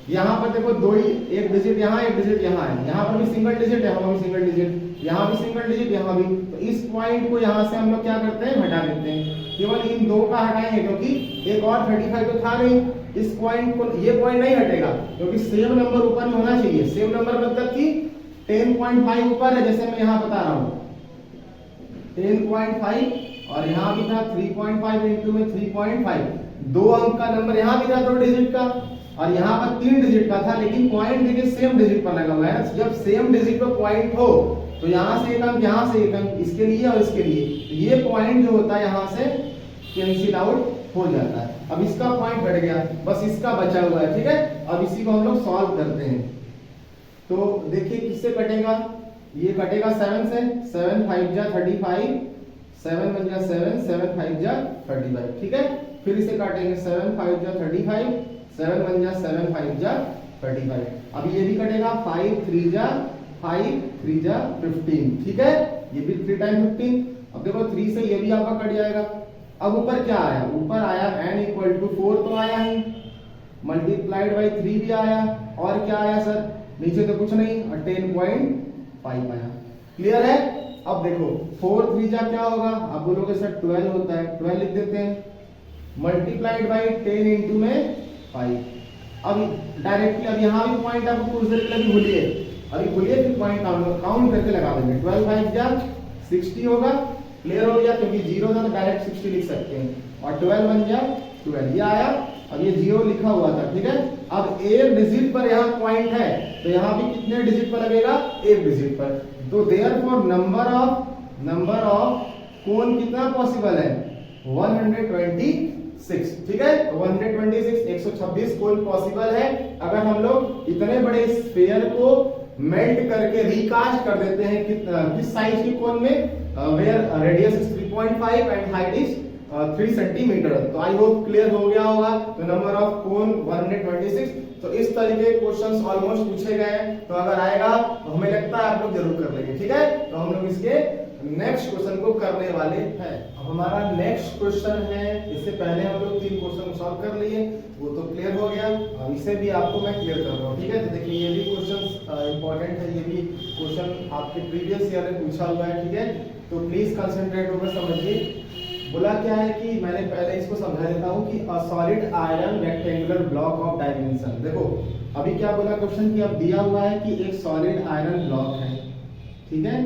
यहाँ पर देखो दो ही, एक डिजिट यहाँ, एक डिजिट यहाँ है, यहाँ पर भी सिंगल डिजिट, यहाँ पर भी सिंगल डिजिट, यहाँ भी सिंगल डिजिट, यहाँ भी। तो इस पॉइंट को यहाँ से हम लोग क्या करते हैं, हटा देते हैं, केवल इन दो का हटाएंगे क्योंकि एक और 35 तो था नहीं। इस पॉइंट को, ये पॉइंट नहीं हटेगा क्योंकि सेम नंबर ऊपर में होना चाहिए। सेम नंबर मतलब कि 10.5 ऊपर है, जैसे मैं यहाँ बता रहा हूँ 10.5, और यहाँ भी था 3.5 इनटू में 3.5, 2 अंक का नंबर यहाँ भी था 2 डिजिट का, और यहाँ पर 3 डिजिट का था, लेकिन पॉइंट देखिए सेम डिजिट पर लगा हुआ है। जब सेम डिजिट पर पॉइंट हो तो यहाँ से एक अंक, यहाँ से एक अंक, इसके लिए और इसके लिए, ये पॉइंट जो होता है यहाँ से कैंसिल आउट हो जाता है। अब इसका पॉइंट घट गया, बस इसका बचा हुआ है, ठीक है। अब इसी को हम लोग सॉल्व करते हैं। तो देखिए किससे कटेगा, ये कटेगा 7 से, 7 5 जा 35, 7 1 जा 7, 7 5 जा 35, ठीक है। फिर इसे काटेंगे 7 5 जा 35, 7 1 जा 7 5 जा 35। अब ये भी कटेगा 5 3 जा 15, ठीक है। ये भी 3 टाइम 15। अब देखो 3 से ये भी आपका कट जाएगा। अब ऊपर क्या आया, ऊपर आया n इक्वल टू 4 तो आया ही, मल्टीप्लाइड बाई 3 भी आया, और क्या आया सर, नीचे तो कुछ नहीं, और 10.5 आया। क्लियर है। अब देखो 4 3 जा क्या होगा, आप बोलोगे सर 12 होता है, 12 लिख देते हैं, मल्टीप्लाइड बाई 10 इनटू में 5। अब डायरेक्टली, अब यहाँ भी पॉइंट आपको उस तरीके से भूलिए, अभी भूलिए, फिर पॉइंट काउंट करके लगा देंगे। 12 5 जा 60 होगा, क्लियर हो गया, क्योंकि 0 था तो डायरेक्ट 60 लिख सकते हैं, और 12 1 जा 12, ये आया। अब ये 0 लिखा हुआ था, ठीक है। अब एक डिजिट पर यहाँ पॉइंट है, तो यहाँ भी कितने डिजिट पर लगेगा, एक डिजिट पर। तो देयरफॉर नंबर ऑफ कोन कितना पॉसिबल है, 126, ठीक है। 126 126 कोन पॉसिबल है अगर हम लोग इतने बड़े स्फीयर को मेल्ट करके रिकास्ट कर देते हैं किस साइज के कोन में, where radius is 3.5 and height is 3 centimetre. तो आई होप क्लियर हो गया होगा। तो नंबर ऑफ कोन 126। तो इस तरीके के क्वेश्चंस ऑलमोस्ट पूछे गए हैं, तो अगर आएगा तो हमें लगता है आप लोग जरूर कर लेंगे, ठीक है। तो हम लोग इसके नेक्स्ट क्वेश्चन को करने वाले हैं। अब हमारा नेक्स्ट क्वेश्चन है, इससे पहले हम लोग 3 क्वेश्चन सॉल्व कर लिए, वो तो क्लियर हो गया। अब इसे भी आपको मैं क्लियर कर रहा हूँ, ठीक है। तो देखिए ये भी क्वेश्चन इंपॉर्टेंट है, ये भी क्वेश्चन आपके प्रीवियस ईयर में पूछा हुआ है, ठीक है। तो प्लीज कंसंट्रेट होकर समझिए। बोला क्या है कि मैंने पहले इसको समझा देता हूँ कि a solid iron rectangular block of dimension. देखो अभी क्या बोला क्वेश्चन की, अब दिया हुआ है कि एक सॉलिड आयरन ब्लॉक है, ठीक है।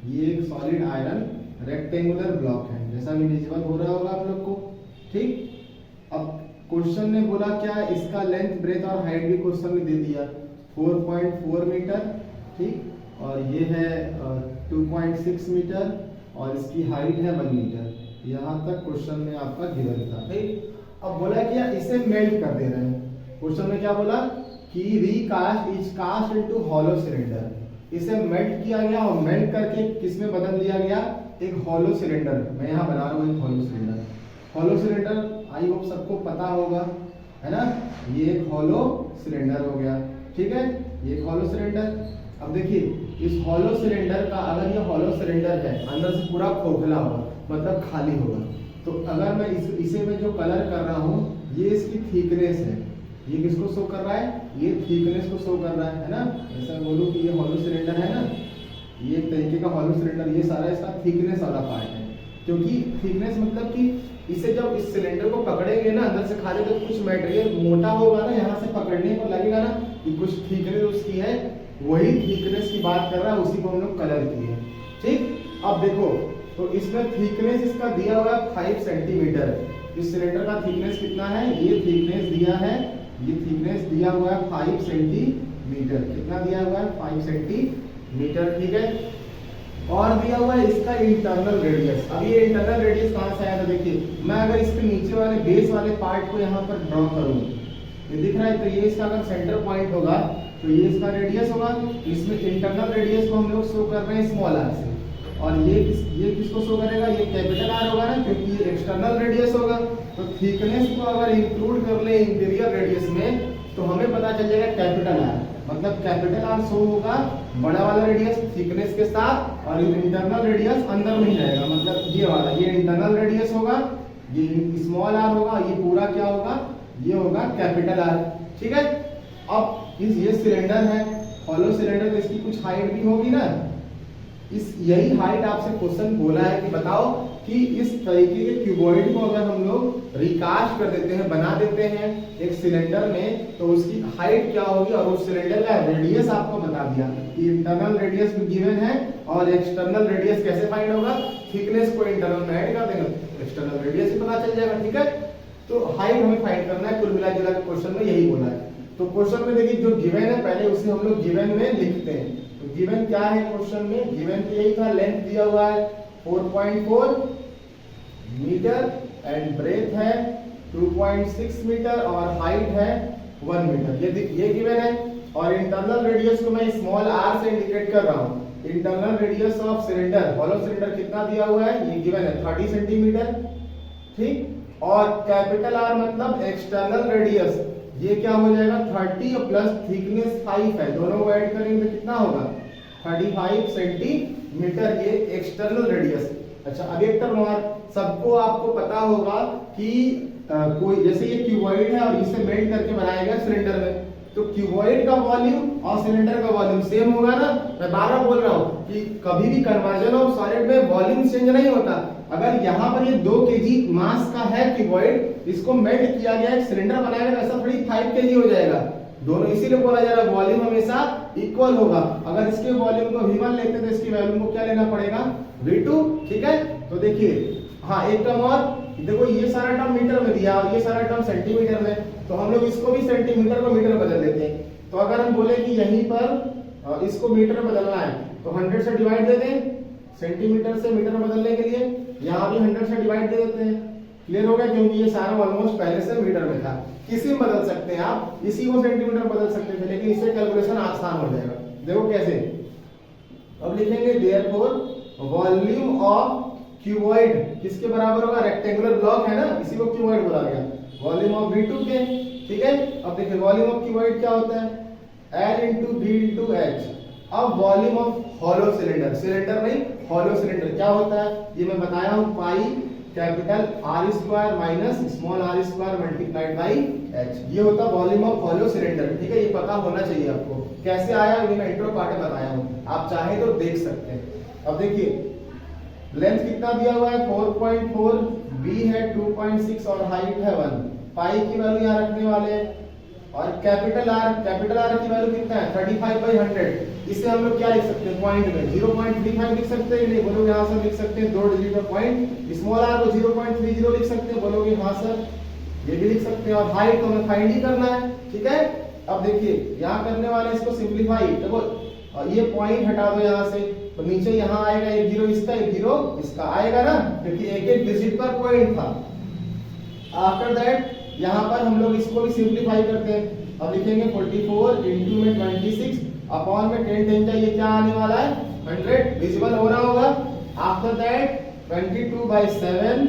ये एक सॉलिड आयरन रेक्टेंगुलर ब्लॉक है, जैसा भी विजिबल हो रहा होगा आप लोग को, ठीक। अब क्वेश्चन ने बोला क्या, इसका लेंथ ब्रेथ और हाइट भी क्वेश्चन ने दे दिया 4.4 मीटर, ठीक। और ये है 2.6 मीटर और इसकी हाइट है 1 मीटर। यहाँ तक क्वेश्चन में आपका गिवन था, ठीक। अब बोला क्या, इसे मेल्ट कर दे रहे हैं। क्वेश्चन में क्या बोला कि recast is cast into hollow cylinder, इसे मेल्ट किया गया और मेल्ट करके किस में बदल दिया गया, एक हॉलो सिलेंडर। मैं यहाँ बना रहा हूँ एक hollow cylinder. Hollow cylinder I hope सबको पता होगा, है ना। ये एक हॉलो सिलेंडर हो गया, ठीक है, ये एक हॉलो सिलेंडर। अब देखिए इस हॉलो सिलेंडर का, अगर ये हॉलो सिलेंडर है, अंदर से पूरा खोखला होगा, मतलब खाली होगा, तो अगर मैं इसे में जो कलर कर रहा हूँ, ये इसकी थिकनेस है। ये किसको शो कर रहा है, ये थिकनेस को शो कर रहा है ना। ऐसा बोलूं कि ये हॉलो सिलेंडर है ना, ये एक तरीके का हॉलो सिलेंडर, ये सारा इसका थिकनेस वाला पार्ट है। क्योंकि थिकनेस मतलब कि इसे जब इस सिलेंडर को पकड़ेंगे ना अंदर से खाली, तो कुछ मटेरियल मोटा होगा ना, यहाँ से पकड़ने को लगेगा ना कि कुछ थिकनेस उसकी है, वही थिकनेस की बात कर रहा है, उसी को हम लोग कलर किए, ठीक। अब देखो तो इसमें थिकनेस इसका दिया हुआ है 5 सेंटीमीटर। इस सिलेंडर का थिकनेस कितना है, ये थिकनेस दिया है, ये थिकनेस दिया हुआ है 5 सेंटीमीटर। कितना दिया हुआ है, 5 सेंटीमीटर, ठीक है। और दिया हुआ है इसका इंटरनल रेडियस। अब ये इंटरनल रेडियस कहाँ से आया था, देखिए मैं अगर इसके नीचे वाले बेस वाले पार्ट को यहाँ पर ड्रॉ करूँ, ये दिख रहा है, तो ये इसका अगर सेंटर पॉइंट होगा तो ये इसका रेडियस होगा। इसमें इंटरनल रेडियस को हम लोग शो कर रहे हैं स्मॉल आर से, और ये किसको शो करेगा, ये कैपिटल आर होगा ना, क्योंकि ये एक्सटर्नल रेडियस होगा। तो थिकनेस को अगर इंक्लूड कर ले इंटीरियर रेडियस में, तो हमें पता चल जाएगा कैपिटल आर, मतलब कैपिटल आर शो होगा बड़ा वाला रेडियस थिकनेस के साथ, और इंटरनल रेडियस अंदर नहीं जाएगा, मतलब ये वाला, ये इंटरनल रेडियस होगा, ये स्मॉल आर होगा, ये पूरा क्या होगा, ये होगा कैपिटल आर, ठीक है। अब ये सिलेंडर है हॉलो सिलेंडर, तो इसकी कुछ हाइट भी होगी ना, इस यही हाइट आपसे क्वेश्चन बोला है कि बताओ कि इस तरीके के क्यूबॉइड को अगर हम लोग रिकास्ट कर देते हैं, बना देते हैं एक सिलेंडर में, तो उसकी हाइट क्या होगी, और उस सिलेंडर का रेडियस आपको बता दिया कि इंटरनल रेडियस भी गिवन है, और एक्सटर्नल रेडियस कैसे फाइंड होगा, थिकनेस को इंटरनल में ऐड कर देंगे, एक्सटर्नल रेडियस भी पता चल जाएगा, ठीक है। तो हाइट हमें फाइंड करना है, कुल मिला जुला के क्वेश्चन में यही बोला है। तो क्वेश्चन में देखिए जो गिवन है पहले उसे हम लोग गिवन में लिखते हैं। तो गिवन क्या है क्वेश्चन में, गिवन यही था, लेंथ दिया हुआ है 4.4 मीटर एंड ब्रेथ है 2.6 मीटर और हाइट है 1 मीटर, ये गिवन है। और इंटरनल रेडियस को मैं स्मॉल आर से इंडिकेट कर रहा हूँ। Internal radius of cylinder, hollow cylinder कितना दिया हुआ है, ये गिवन है 30 सेंटीमीटर, ठीक। और कैपिटल आर मतलब एक्सटर्नल रेडियस, ये क्या हो जाएगा 30 प्लस थिकनेस 5 है, दोनों को ऐड करेंगे तो कितना होगा 35 सेंटीमीटर, ये एक्सटर्नल रेडियस। अच्छा अब एक टर्म और, सबको आपको पता होगा कि कोई जैसे ये क्यूबॉइड है और इसे मेल्ट करके बनाया गया सिलेंडर में, तो क्यूबॉइड का वॉल्यूम और सिलेंडर का वॉल्यूम सेम होगा ना। मैं बार बार बोल रहा हूँ कि कभी भी कन्वर्जन ऑफ सॉलिड में वॉल्यूम चेंज नहीं होता। अगर यहाँ पर ये 2 केजी मास का है क्यूबॉइड, इसको मेल्ट किया गया, एक सिलेंडर बनाया गया, ऐसा थोड़ी 5 केजी हो जाएगा, दोनों इसीलिए बोला जा रहा है वॉल्यूम हमेशा इक्वल होगा। अगर इसके वॉल्यूम को V1 लेते तो इसकी वैल्यू को क्या लेना पड़ेगा V2, ठीक है। तो देखिए हाँ एक टर्म और, देखो ये सारा टर्म मीटर में दिया और ये सारा टर्म सेंटीमीटर में, तो हम लोग इसको भी सेंटीमीटर को मीटर में बदल देते हैं। तो अगर हम बोले कि यहीं पर इसको मीटर में बदलना है तो 100 से डिवाइड दे दें, सेंटीमीटर से मीटर में बदलने के लिए यहाँ भी 100 से डिवाइड दे देते हैं। क्लियर हो गया, क्योंकि ये सारा ऑलमोस्ट पहले से मीटर में था। किसी में बदल सकते हैं आप, इसी को सेंटीमीटर बदल सकते थे, लेकिन इससे कैलकुलेशन आसान हो जाएगा। देखो कैसे, अब लिखेंगे देयरफॉर वॉल्यूम ऑफ क्यूबॉइड किसके बराबर होगा, रेक्टेंगुलर ब्लॉक है ना, इसी को क्यूबॉइड बोला गया, वॉल्यूम ऑफ V2 के, ठीक है। अब देखिए वॉल्यूम ऑफ क्यूबॉइड क्या होता है, L into V into H। अब volume of hollow cylinder, cylinder नहीं हॉलो सिलेंडर क्या होता है ये मैं बताया हूं, pi capital R square minus small R square multiplied by H, ये होता है वॉल्यूम ऑफ हॉलो सिलेंडर। ठीक है, ये पता होना चाहिए आपको। कैसे आया ये मैं इंट्रो पार्ट में बताया हूं, आप चाहे तो देख सकते हैं। अब देखिए लेंथ कितना दिया हुआ है 4.4, बी है 2.6 और हाइट है 1। पाई की वैल्यू यहाँ रखने वाले हैं और कैपिटल आर की वैल्यू कितना है 35/100। इसे हम लोग क्या लिख सकते हैं पॉइंट में 0.35 लिख सकते हैं, नहीं बोलोगे हाँ सर लिख सकते हैं 2 डिजिट का पॉइंट। स्मॉल आर को 0.30 लिख सकते हैं, बोलोगे हाँ सर ये भी लिख सकते हैं। और हाइट तो हमें फाइंड ही करना है। ठीक है, अब देखिए यहाँ करने वाले इसको सिंप्लीफाई, देखो ये पॉइंट हटा दो यहाँ से, तो नीचे यहाँ आएगा एक जीरो इसका, एक जीरो इसका आएगा ना, क्योंकि एक एक डिजिट पर पॉइंट था। आफ्टर दैट यहाँ पर हम लोग इसको भी सिंप्लीफाई करते हैं। अब लिखेंगे 44 इंटू में 26 अपॉन में 10 10 का ये क्या आने वाला है 100, विजिबल हो रहा होगा। After that 22/7।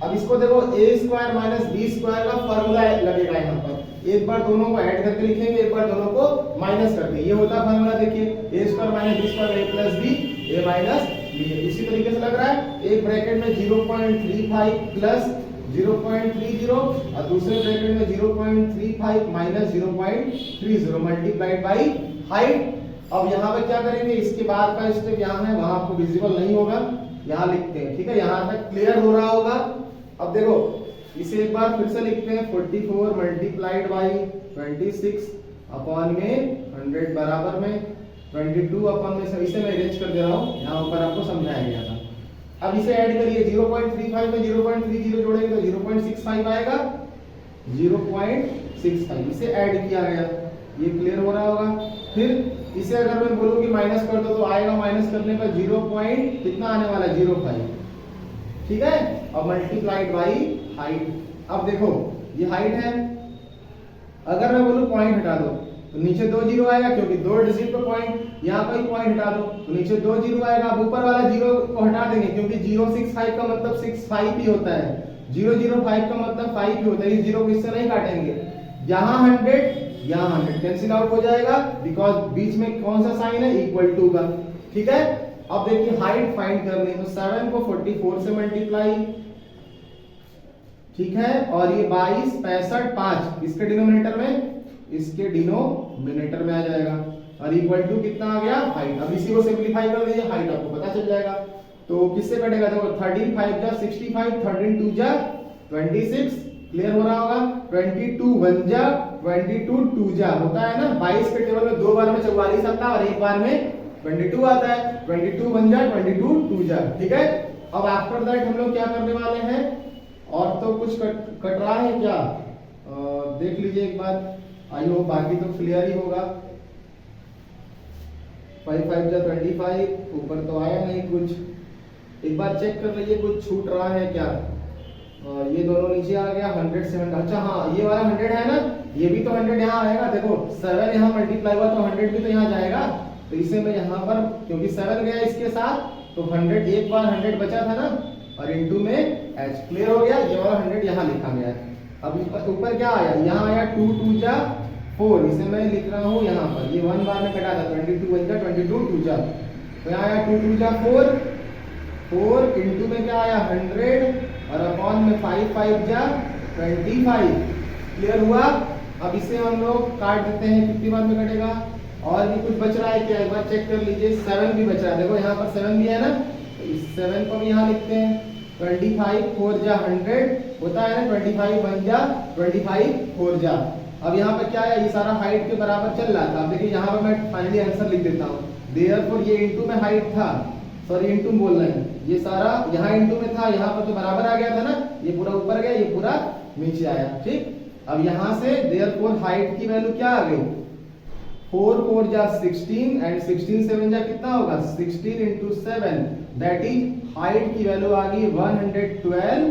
अब इसको देखो a square minus b square का फार्मूला लगेगा यहाँ पर, एक बार दोनों को ऐड करके लिखेंगे, एक बार दोनों को माइनस करके। ये होता है फार्मूला, देखिए a square minus b square a plus b, a minus b। इसी तरीके से लग रहा है, एक ब्रैकेट में 0.35 प्लस 0.30 और दूसरे ब्रैकेट में 0.35 माइनस 0.30 मल्टीप्लाइड बाई हाइट। अब यहाँ पे क्या करेंगे, इसके बाद का स्टेप यहाँ है, वहां आपको विजिबल नहीं होगा, यहाँ लिखते हैं। ठीक है, यहाँ तक क्लियर हो रहा होगा। अब देखो इसे एक बार फिर से लिखते हैं 44 मल्टीप्लाइड बाई 26 अपॉन में 100 बराबर में 22 अपॉन में, इसे मैं अरेंज कर दे रहा हूँ, यहाँ ऊपर आपको समझाया गया था। अब इसे ऐड करिए, 0.35 में 0.30 जोड़ेंगे तो 0.65 आएगा, 0.65 इसे ऐड किया गया, ये क्लियर हो रहा होगा। फिर इसे अगर मैं बोलूं कि माइनस कर दो तो आएगा, माइनस करने पर 0 पॉइंट कितना आने वाला है 0.5। ठीक है, और मल्टीप्लाइड बाई हाइट। अब देखो ये हाइट है, अगर मैं बोलूं पॉइंट हटा दो तो नीचे 2 जीरो आएगा, क्योंकि 2 डिजिट पे पॉइंट, यहाँ पर पॉइंट हटा दो तो नीचे 2 जीरो आएगा। अब ऊपर वाला जीरो को हटा देंगे, क्योंकि 065 का मतलब 65 ही होता है, 005 का मतलब 5 ही होता है, इस जीरो को इससे नहीं काटेंगे। यहाँ 100 यहाँ 100 कैंसिल आउट हो जाएगा, बिकॉज बीच में कौन सा साइन है इक्वल टू का। ठीक है, अब देखिए हाइट फाइंड करनी है, तो 7 को 44 से मल्टीप्लाई, ठीक है, और ये 22 65 5 इसके डिनोमिनेटर में, इसके डिनोमिनेटर में आ जाएगा, और इक्वल टू कितना आ गया हाइट। अब इसी को सिंपलीफाई कर दीजिए, हाइट आपको पता चल जाएगा। तो किससे कटेगा, देखो 13 5 जा 65, 13 2 जा 26, क्लियर हो रहा होगा। 22 1 जा 22 2 जा होता है ना, 22 के टेबल में 2 बार में 44 आता है और एक बार में 22 आता है, 22 1 जा 22 2 जा। ठीक है, अब आफ्टर दैट हम लोग क्या करने वाले हैं, और तो कुछ कट रहा है क्या, देख लीजिए एक बार, आई होप बाकी तो क्लियर ही होगा। 5 5 जा 25, ऊपर तो आया नहीं कुछ, एक बार चेक कर लीजिए कुछ छूट रहा है क्या। ये दोनों नीचे आ गया 100 से 100, अच्छा हाँ ये वाला 100 है ना, ये भी तो 100 यहाँ आएगा। देखो 7 यहाँ मल्टीप्लाई हुआ तो 100 भी तो यहाँ जाएगा, तो इसे मैं यहाँ पर, क्योंकि 7 गया इसके साथ तो 100, एक बार 100 बचा था ना, और इनटू में h, क्लियर हो गया। ये वाला 100 यहाँ लिखा गया है। अब ऊपर क्या आया, यहाँ आया 2 2 जा 4, इसे मैं लिख रहा हूँ यहाँ पर, ये 1 बार में कटा था, 22 1 जा 22 2 जा, तो यहाँ आया 2 2 जा 4 इंटू में क्या आया 100 और अपॉन में 5 5 जा 25, क्लियर हुआ। अब इसे हम लोग काट देते हैं, कितनी बार में कटेगा, और भी कुछ बच रहा है क्या, एक बार चेक कर लीजिए। 7 भी बच रहा है, देखो यहाँ पर 7 भी है ना, तो इस 7 को भी यहाँ लिखते हैं। 25 4 जा 100 होता है ना, 25 1 जा 25 4 जा। अब यहाँ पर क्या है, ये सारा हाइट के बराबर चल रहा था। अब देखिए यहाँ पर मैं फाइनली आंसर लिख देता हूँ, देयरफॉर ये इनटू में हाइट था, सॉरी इनटू बोल रहे हैं, ये सारा यहाँ इनटू में था, यहाँ पर तो बराबर आ गया था ना, ये पूरा ऊपर गया, ये पूरा नीचे आया। ठीक, अब यहाँ से देयरफॉर हाइट की वैल्यू क्या आ गई, 4 4 जा 16 एंड 16 7 जा कितना होगा 16 इंटू 7, दैट इज हाइट की वैल्यू आ गई 112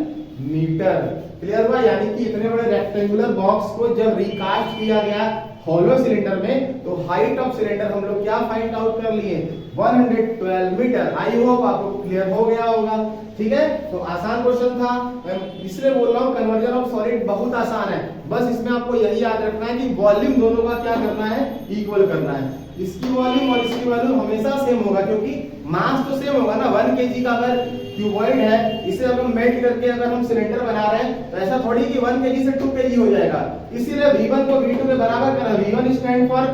मीटर। क्लियर हुआ, यानी कि इतने बड़े रेक्टेंगुलर बॉक्स को जब रिकास्ट किया गया हॉलो सिलेंडर में, तो हाइट ऑफ सिलेंडर हम लोग क्या फाइंड आउट कर लिए, 112 मीटर। आई होप आपको क्लियर हो गया होगा। ठीक है, तो आसान क्वेश्चन था, मैं इसलिए बोल रहा हूँ कन्वर्जन ऑफ सॉलिड बहुत आसान है। बस इसमें आपको यही याद रखना है कि वॉल्यूम दोनों का क्या करना है, इक्वल करना है। इसकी वॉल्यूम और इसकी वॉल्यूम हमेशा सेम होगा, क्योंकि मास तो सेम होगा ना। 1 kg का अगर क्यूबॉइड है, इसे अगर मेल्ट करके अगर हम सिलेंडर बना रहे हैं, तो ऐसा थोड़ी कि 1 kg से 2 kg हो जाएगा। इसीलिए V1 को V2 के बराबर करना। V1 stand for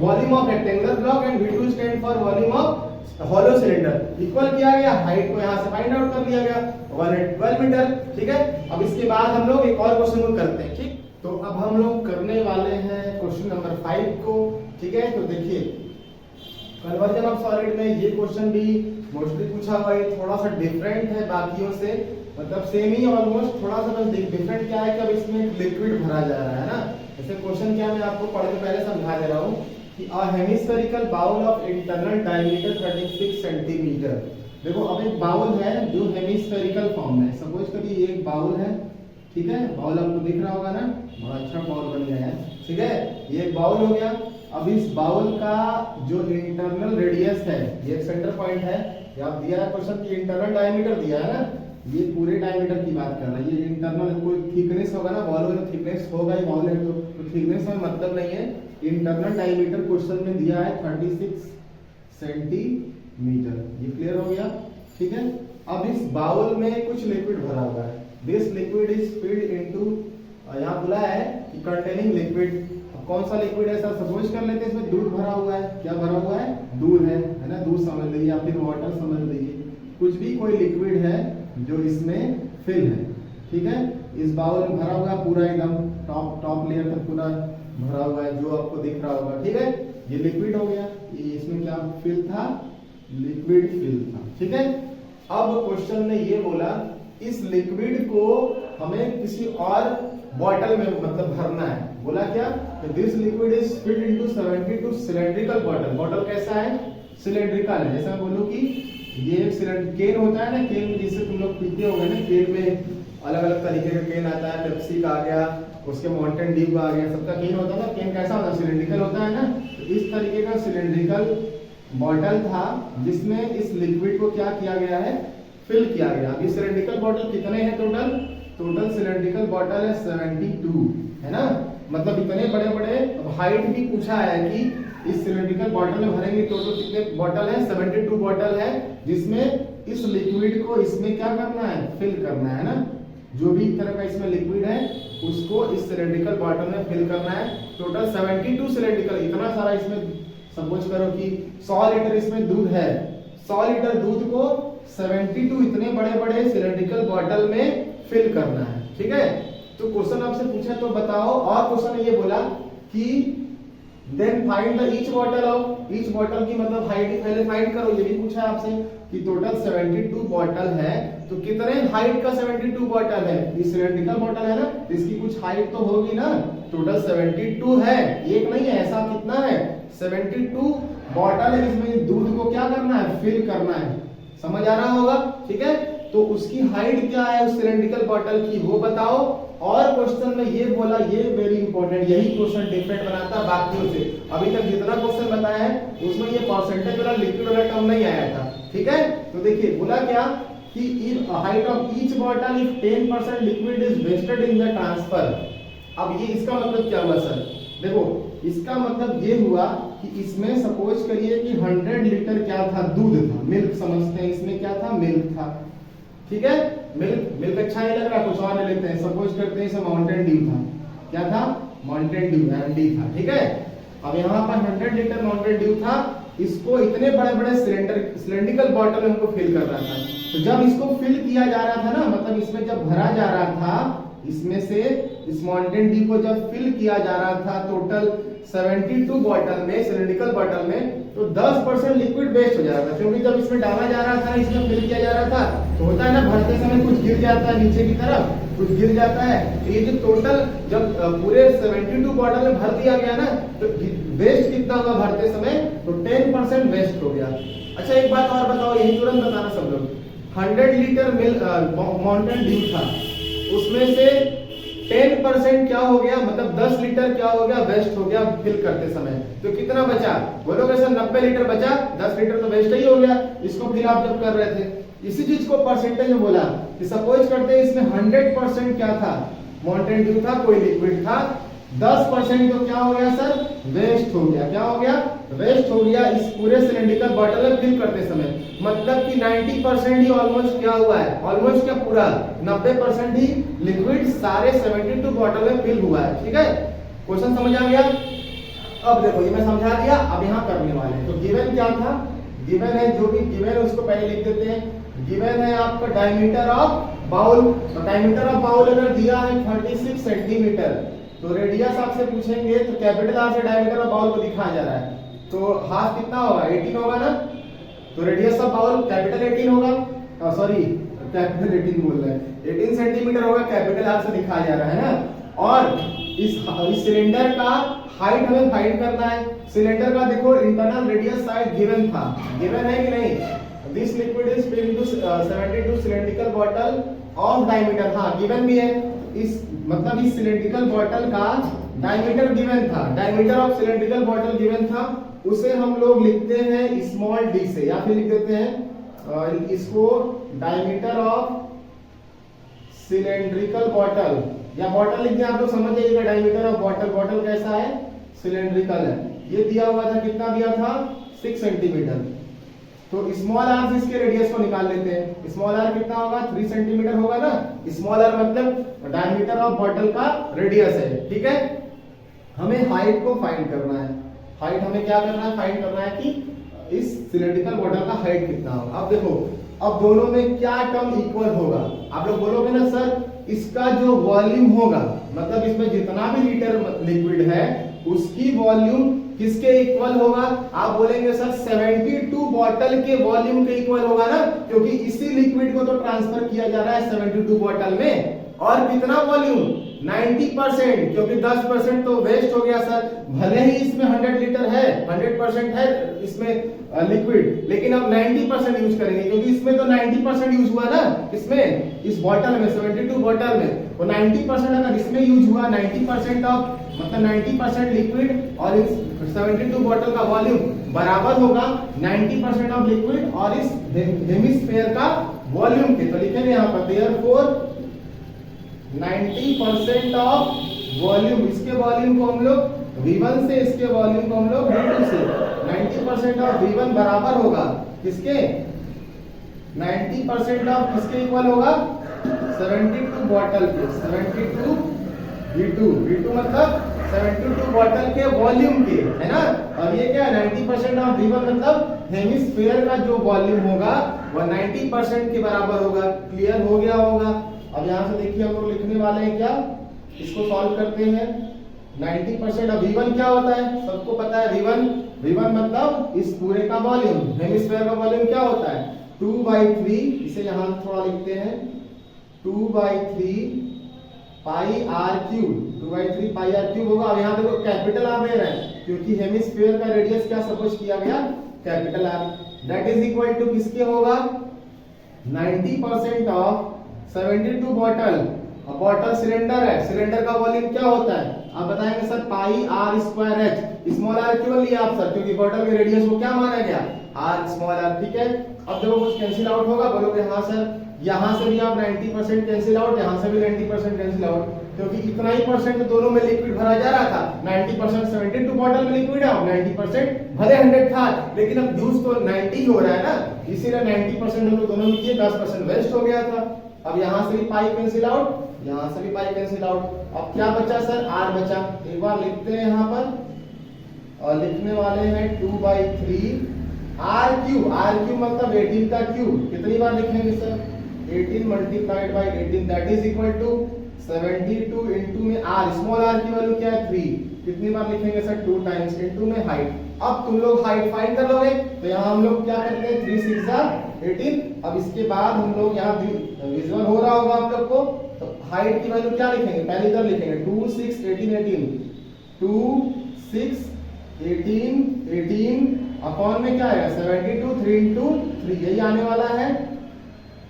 volume of rectangular block and V2 stand for volume of hollow cylinder. Equal किया गया, हाइट को यहाँ से फाइंड आउट कर लिया गया, 112 मीटर। ठीक है, अब इसके बाद हम लोग एक और क्वेश्चन को करते हैं। ठीक, तो अब हम लोग करने वाले हैं क्वेश्चन नंबर 5 को। ठीक है, तो देखिए कन्वर्जन ऑफ सॉलिड में ये क्वेश्चन भी मोस्टली पूछा हुआ है, थोड़ा सा डिफरेंट है बाकियों से, मतलब सेम ही ऑलमोस्ट, थोड़ा सा बस डिफरेंट क्या है कि अब इसमें लिक्विड भरा जा रहा है ना। जैसे क्वेश्चन क्या, मैं आपको पढ़ के पहले समझा दे रहा हूँ कि a hemispherical bowl of internal diameter 36 centimetre. देखो अब एक बाउल है जो हेमिस्फेरिकल फॉर्म में, सपोज करिए ये एक बाउल है। ठीक है, बाउल आपको दिख रहा होगा ना, बड़ा अच्छा बाउल बन गया है। ठीक है, ये एक बाउल हो गया। अब इस बाउल का जो इंटरनल रेडियस है, ये एक सेंटर पॉइंट है, ये आप दिया है क्वेश्चन की इंटरनल डायमीटर दिया है ना, ये पूरे डायमीटर की बात कर रहा है। ये इंटरनल कोई थिकनेस होगा ना, बाउल में थिकनेस होगा ही, बाउल है तो थिकनेस में मतलब नहीं है। इंटरनल डायमीटर क्वेश्चन में दिया है 36 सेंटीमीटर। ये क्लियर हो गया। ठीक है, अब इस बाउल में कुछ लिक्विड भरा हुआ है। This liquid is filled into, यहाँ बोला है कि कंटेनिंग लिक्विड। कौन सा लिक्विड है सर, सपोज कर लेते हैं इसमें दूध भरा हुआ है। क्या भरा हुआ है, दूध है ना, दूध समझ लीजिए या फिर वाटर समझ लीजिए, कुछ भी कोई लिक्विड है जो इसमें फिल है। ठीक है, इस बाउल में भरा हुआ पूरा एकदम टॉप लेयर तक पूरा भरा हुआ है, जो आपको दिख रहा होगा। ठीक है, ये लिक्विड हो गया, ये इसमें क्या फिल था, लिक्विड फिल था। ठीक है, अब क्वेश्चन ने ये बोला इस लिक्विड को हमें किसी और बॉटल में मतलब भरना है। बोला क्या, this liquid is filled into 72 cylindrical bottle. Bottle कैसा है, सिलेंड्रिकल है। जैसे मैं बोलूं कि ये एक सिलेंडर केन होता है ना, केन में जिससे तुम लोग पीते होंगे ना, केन में अलग अलग तरीके का केन आता है, पेप्सी का आ गया, उसके माउंटेन ड्यू का आ गया, सबका केन होता है ना। केन कैसा होता है, सिलेंड्रिकल होता है ना। तो इस तरीके का सिलेंड्रिकल बॉटल था जिसमें इस लिक्विड को क्या किया गया है, फिल किया गया। अभी सिलेंड्रिकल बॉटल कितने हैं टोटल सिलेंड्रिकल बॉटल है 72, है ना। मतलब इतने बड़े बड़े, हाइट भी पूछा है कि इस सिलेंड्रिकल बॉटल में भरेंगे टोटल कितने बॉटल है, 72 बॉटल है, जिसमें इस लिक्विड को इसमें क्या करना है, फिल करना है ना। जो भी तरह का इसमें लिक्विड है उसको इस सिलेंड्रिकल बॉटल में फिल करना है। टोटल 72 सिलेंड्रिकल, इतना सारा इसमें, सपोज करो कि 100 लीटर इसमें दूध है, 100 लीटर दूध को 72 इतने बड़े बड़े सिलेंड्रिकल बॉटल में फिल करना है। ठीक है, तो क्वेश्चन आपसे पूछा तो बताओ। और क्वेश्चन ने ये बोला कि then find the each bottle of, each bottle की मतलब हाइट पहले फाइंड करो। ये भी पूछा आपसे कि टोटल 72 बॉटल है, तो कितने हाइट का 72 बॉटल है। ये सिलेंड्रिकल बॉटल है ना, तो इसकी कुछ हाइट तो होगी ना। टोटल 72 है, एक नहीं है, ऐसा कितना है, 72 बॉटल है, इसमें दूध को क्या करना है, फिल करना है। समझ आ रहा होगा। ठीक है, तो उसकी हाइट क्या है उस सिलेंड्रिकल बॉटल की, वो बताओ। और क्वेश्चन में ये बोला, ये वेरी इंपॉर्टेंट, यही क्वेश्चन डिफरेंट बनाता है बाकियों से। अभी तक जितना क्वेश्चन बताया है उसमें ये परसेंटेज वाला लिक्विड वाला टर्म नहीं आया था। ठीक है, तो देखिए बोला क्या कि height of each bottle if 10% liquid is wasted in the transfer. अब ये इसका मतलब क्या हुआ सर, देखो इसका मतलब ये हुआ कि इसमें सपोज करिए कि 100 लीटर क्या था, दूध था, मिल्क समझते हैं, इसमें क्या था, मिल्क था। ठीक है, मिल्क अच्छा नहीं लग रहा, कुछ और ले लेते हैं, सपोज करते हैं इसे माउंटेन ड्यू था। क्या था, माउंटेन ड्यू, एमडी था। ठीक है, अब यहाँ पर 100 लीटर माउंटेन ड्यू था, इसको इतने बड़े बड़े सिलेंड्रिकल बॉटल में हमको फिल करना था। तो जब इसको फिल किया जा रहा था ना, मतलब इसमें जब भरा जा रहा था, इसमें से इस माउंटेन ड्यू को जब फिल किया जा रहा था टोटल 72 बॉटल में, सिलेंड्रिकल बॉटल में, तो 10% लिक्विड वेस्ट हो जा रहा था। क्योंकि जब इसमें डाला जा रहा था, इसमें फिल किया जा रहा था, तो होता है ना भरते समय कुछ गिर जाता है नीचे की तरफ, कुछ गिर जाता है। तो ये जो टोटल जब पूरे 72 बॉटल में भर दिया गया ना, तो वेस्ट कितना होगा भरते समय, तो 10% वेस्ट हो गया। अच्छा एक बात और बताओ, यही तुरंत बताना सब लोग। 100 लीटर माउंटेन ड्यू था, उसमें से 10 100% क्या हो गया, मतलब 10 लीटर क्या हो गया, वेस्ट हो गया फिल करते समय। तो कितना बचा, बोलोगे सर 90 लीटर बचा, 10 लीटर तो वेस्ट ही हो गया इसको फिल आप जब कर रहे थे। इसी चीज को परसेंटेज में बोला कि सपोज करते हैं इसमें 100% क्या था, माउंटेन ड्यू था, कोई लिक्विड था, 10% तो क्या हो गया सर, वेस्ट हो गया। क्या हो गया, वेस्ट हो गया इस पूरे सिलेंड्रिकल बॉटल में फिल करते समय। मतलब कि 90% ही ऑलमोस्ट क्या हुआ है, ऑलमोस्ट क्या पूरा 90% ही लिक्विड सारे 72 बॉटल में फिल हुआ है। ठीक है, क्वेश्चन समझ आ गया। अब देखो ये मैं समझा दिया, अब यहाँ करने वाले हैं। तो गिवन क्या था, गिवन है जो भी गिवन है उसको पहले लिख देते हैं। गिवन है आपका डायमीटर ऑफ बाउल, तो डायमीटर ऑफ बाउल अगर दिया है 36 सेंटीमीटर, तो रेडियस आपसे पूछेंगे तो कैपिटल आर से डायमीटर ऑफ बाउल को दिखाया जा रहा है, तो हाफ कितना होगा, 18 होगा ना। तो रेडियस ऑफ बाउल कैपिटल 18 होगा, सॉरी कैपिटल 18 बोल रहे हैं, 18 सेंटीमीटर होगा, कैपिटल आर से दिखाया जा रहा है ना। और इस सिलेंडर का हाइट हमें फाइंड करना है। सिलेंडर का देखो इंटरनल रेडियस साइड गिवन था, गिवन है कि नहीं, this liquid is filled into 72 cylindrical bottle of diameter, हाँ गिवन भी है। इस मतलब इस सिलेंड्रिकल बॉटल का डायमीटर गिवन था, diameter of cylindrical bottle given था, उसे हम लोग लिखते हैं स्मॉल डी से, या फिर लिख देते हैं इसको डायमीटर ऑफ सिलेंड्रिकल बॉटल, या बॉटल लिख दिया आप लोग समझ जाइएगा। डायमीटर ऑफ बॉटल, बॉटल कैसा है, सिलेंड्रिकल है। ये दिया हुआ था, कितना दिया था, 6 सेंटीमीटर। तो स्मॉल आर से इसके रेडियस को निकाल लेते हैं। स्मॉल आर कितना होगा, 3 सेंटीमीटर होगा ना। स्मॉल आर मतलब डायमीटर ऑफ बॉटल का रेडियस है। ठीक है, हमें हाइट को फाइंड करना है। हाइट हमें क्या करना है, फाइंड करना है कि इस सिलेंड्रिकल बॉटल का हाइट कितना होगा। अब देखो, अब दोनों में क्या टर्म इक्वल होगा, आप लोग बोलोगे ना सर इसका जो वॉल्यूम होगा, मतलब इसमें जितना भी लीटर लिक्विड है उसकी वॉल्यूम किसके इक्वल होगा, आप बोलेंगे सर 72 बॉटल के वॉल्यूम के इक्वल होगा ना, क्योंकि इसी लिक्विड को तो ट्रांसफर किया जा रहा है 72 बॉटल में। और कितना वॉल्यूम, 90%, क्योंकि 10% तो वेस्ट हो गया सर। भले ही इसमें 100 लीटर है, 100% है इसमें लिक्विड, लेकिन अब 90% यूज करेंगे, क्योंकि इसमें तो 90% यूज हुआ ना, इसमें इस बॉटल में 72 बॉटल में, तो 90% अगर इसमें यूज हुआ, 90% ऑफ मतलब 90% लिक्विड और इस 72 बॉटल का वॉल्यूम बराबर होगा 90% ऑफ लिक्विड और इस हेमिस्फीयर का वॉल्यूम के। तो लिखेंगे यहाँ पर देयरफॉर 90% ऑफ वॉल्यूम, इसके वॉल्यूम को हम लोग V1 से, इसके वॉल्यूम को हम लोग V2 से, 90% ऑफ V1 बराबर होगा किसके, 90% ऑफ किसके इक्वल होगा, 72 बॉटल के, 72 V2 मतलब 72 बॉटल के वॉल्यूम के, है ना। और ये क्या है, 90% ऑफ V1 मतलब हेमिस्फीयर का जो वॉल्यूम होगा वह 90% के बराबर होगा। क्लियर हो गया होगा। अब यहाँ से देखिए हम लोग लिखने वाले हैं क्या, इसको सॉल्व करते हैं। 90% अब V1 क्या होता है, सबको पता है V1 मतलब इस पूरे का वॉल्यूम, हेमिस्फीयर का वॉल्यूम क्या होता है 2/3, इसे यहाँ थोड़ा लिखते हैं 2/3 pi r cube, 2/3 pi r cube होगा। अब यहाँ देखो कैपिटल आर ले रहे हैं क्योंकि हेमिस्फीयर का रेडियस क्या सपोज किया गया, capital R, that is equal to किसके होगा, 90% ऑफ 72 बॉटल। अब बॉटल सिलेंडर है, सिलेंडर का वॉल्यूम क्या होता है, आप बताएंगे sir pi R square H. Small R क्यों लिया आप सर, क्योंकि बॉटल के रेडियस को क्या माना गया, आर स्मॉल आर। ठीक है, अब देखो कुछ कैंसिल आउट होगा, बोलोगे हाँ सर, यहाँ से भी आप 90% कैंसिल आउट, यहाँ से भी 90% कैंसिल आउट, क्योंकि इतना ही परसेंट दोनों में लिक्विड भरा जा रहा था। 90% 72 बॉटल में लिक्विड है और 90% भले 100 था, लेकिन अब यूज तो 90 हो रहा है ना, इसीलिए 90% हम लोग दोनों में किए, 10% वेस्ट हो गया था। अब यहाँ से भी पाई कैंसिल आउट, यहाँ से भी पाई कैंसिल आउट। अब क्या बचा सर, आर बचा। एक बार लिखते हैं यहाँ पर, और लिखने वाले हैं 2/3 आर क्यूब मतलब 18 का क्यूब। कितनी बार लिखेंगे sir, 18 multiplied by 18 that is equal to 72 into में आर, स्मॉल आर की वैल्यू क्या है 3, कितनी बार लिखेंगे सर 2 टाइम्स इंटू में हाइट। अब तुम लोग हाइट फाइंड कर लोगे, तो यहाँ हम लोग क्या करते हैं 3 6 18। अब इसके बाद हम लोग यहाँ विजुअल हो रहा होगा आप लोग को, तो हाइट की वैल्यू क्या लिखेंगे, पहली तरफ लिखेंगे 2 6 18 18 2 6 18 18 अपॉन में क्या आएगा 72 3 इंटू 3, यही आने वाला है,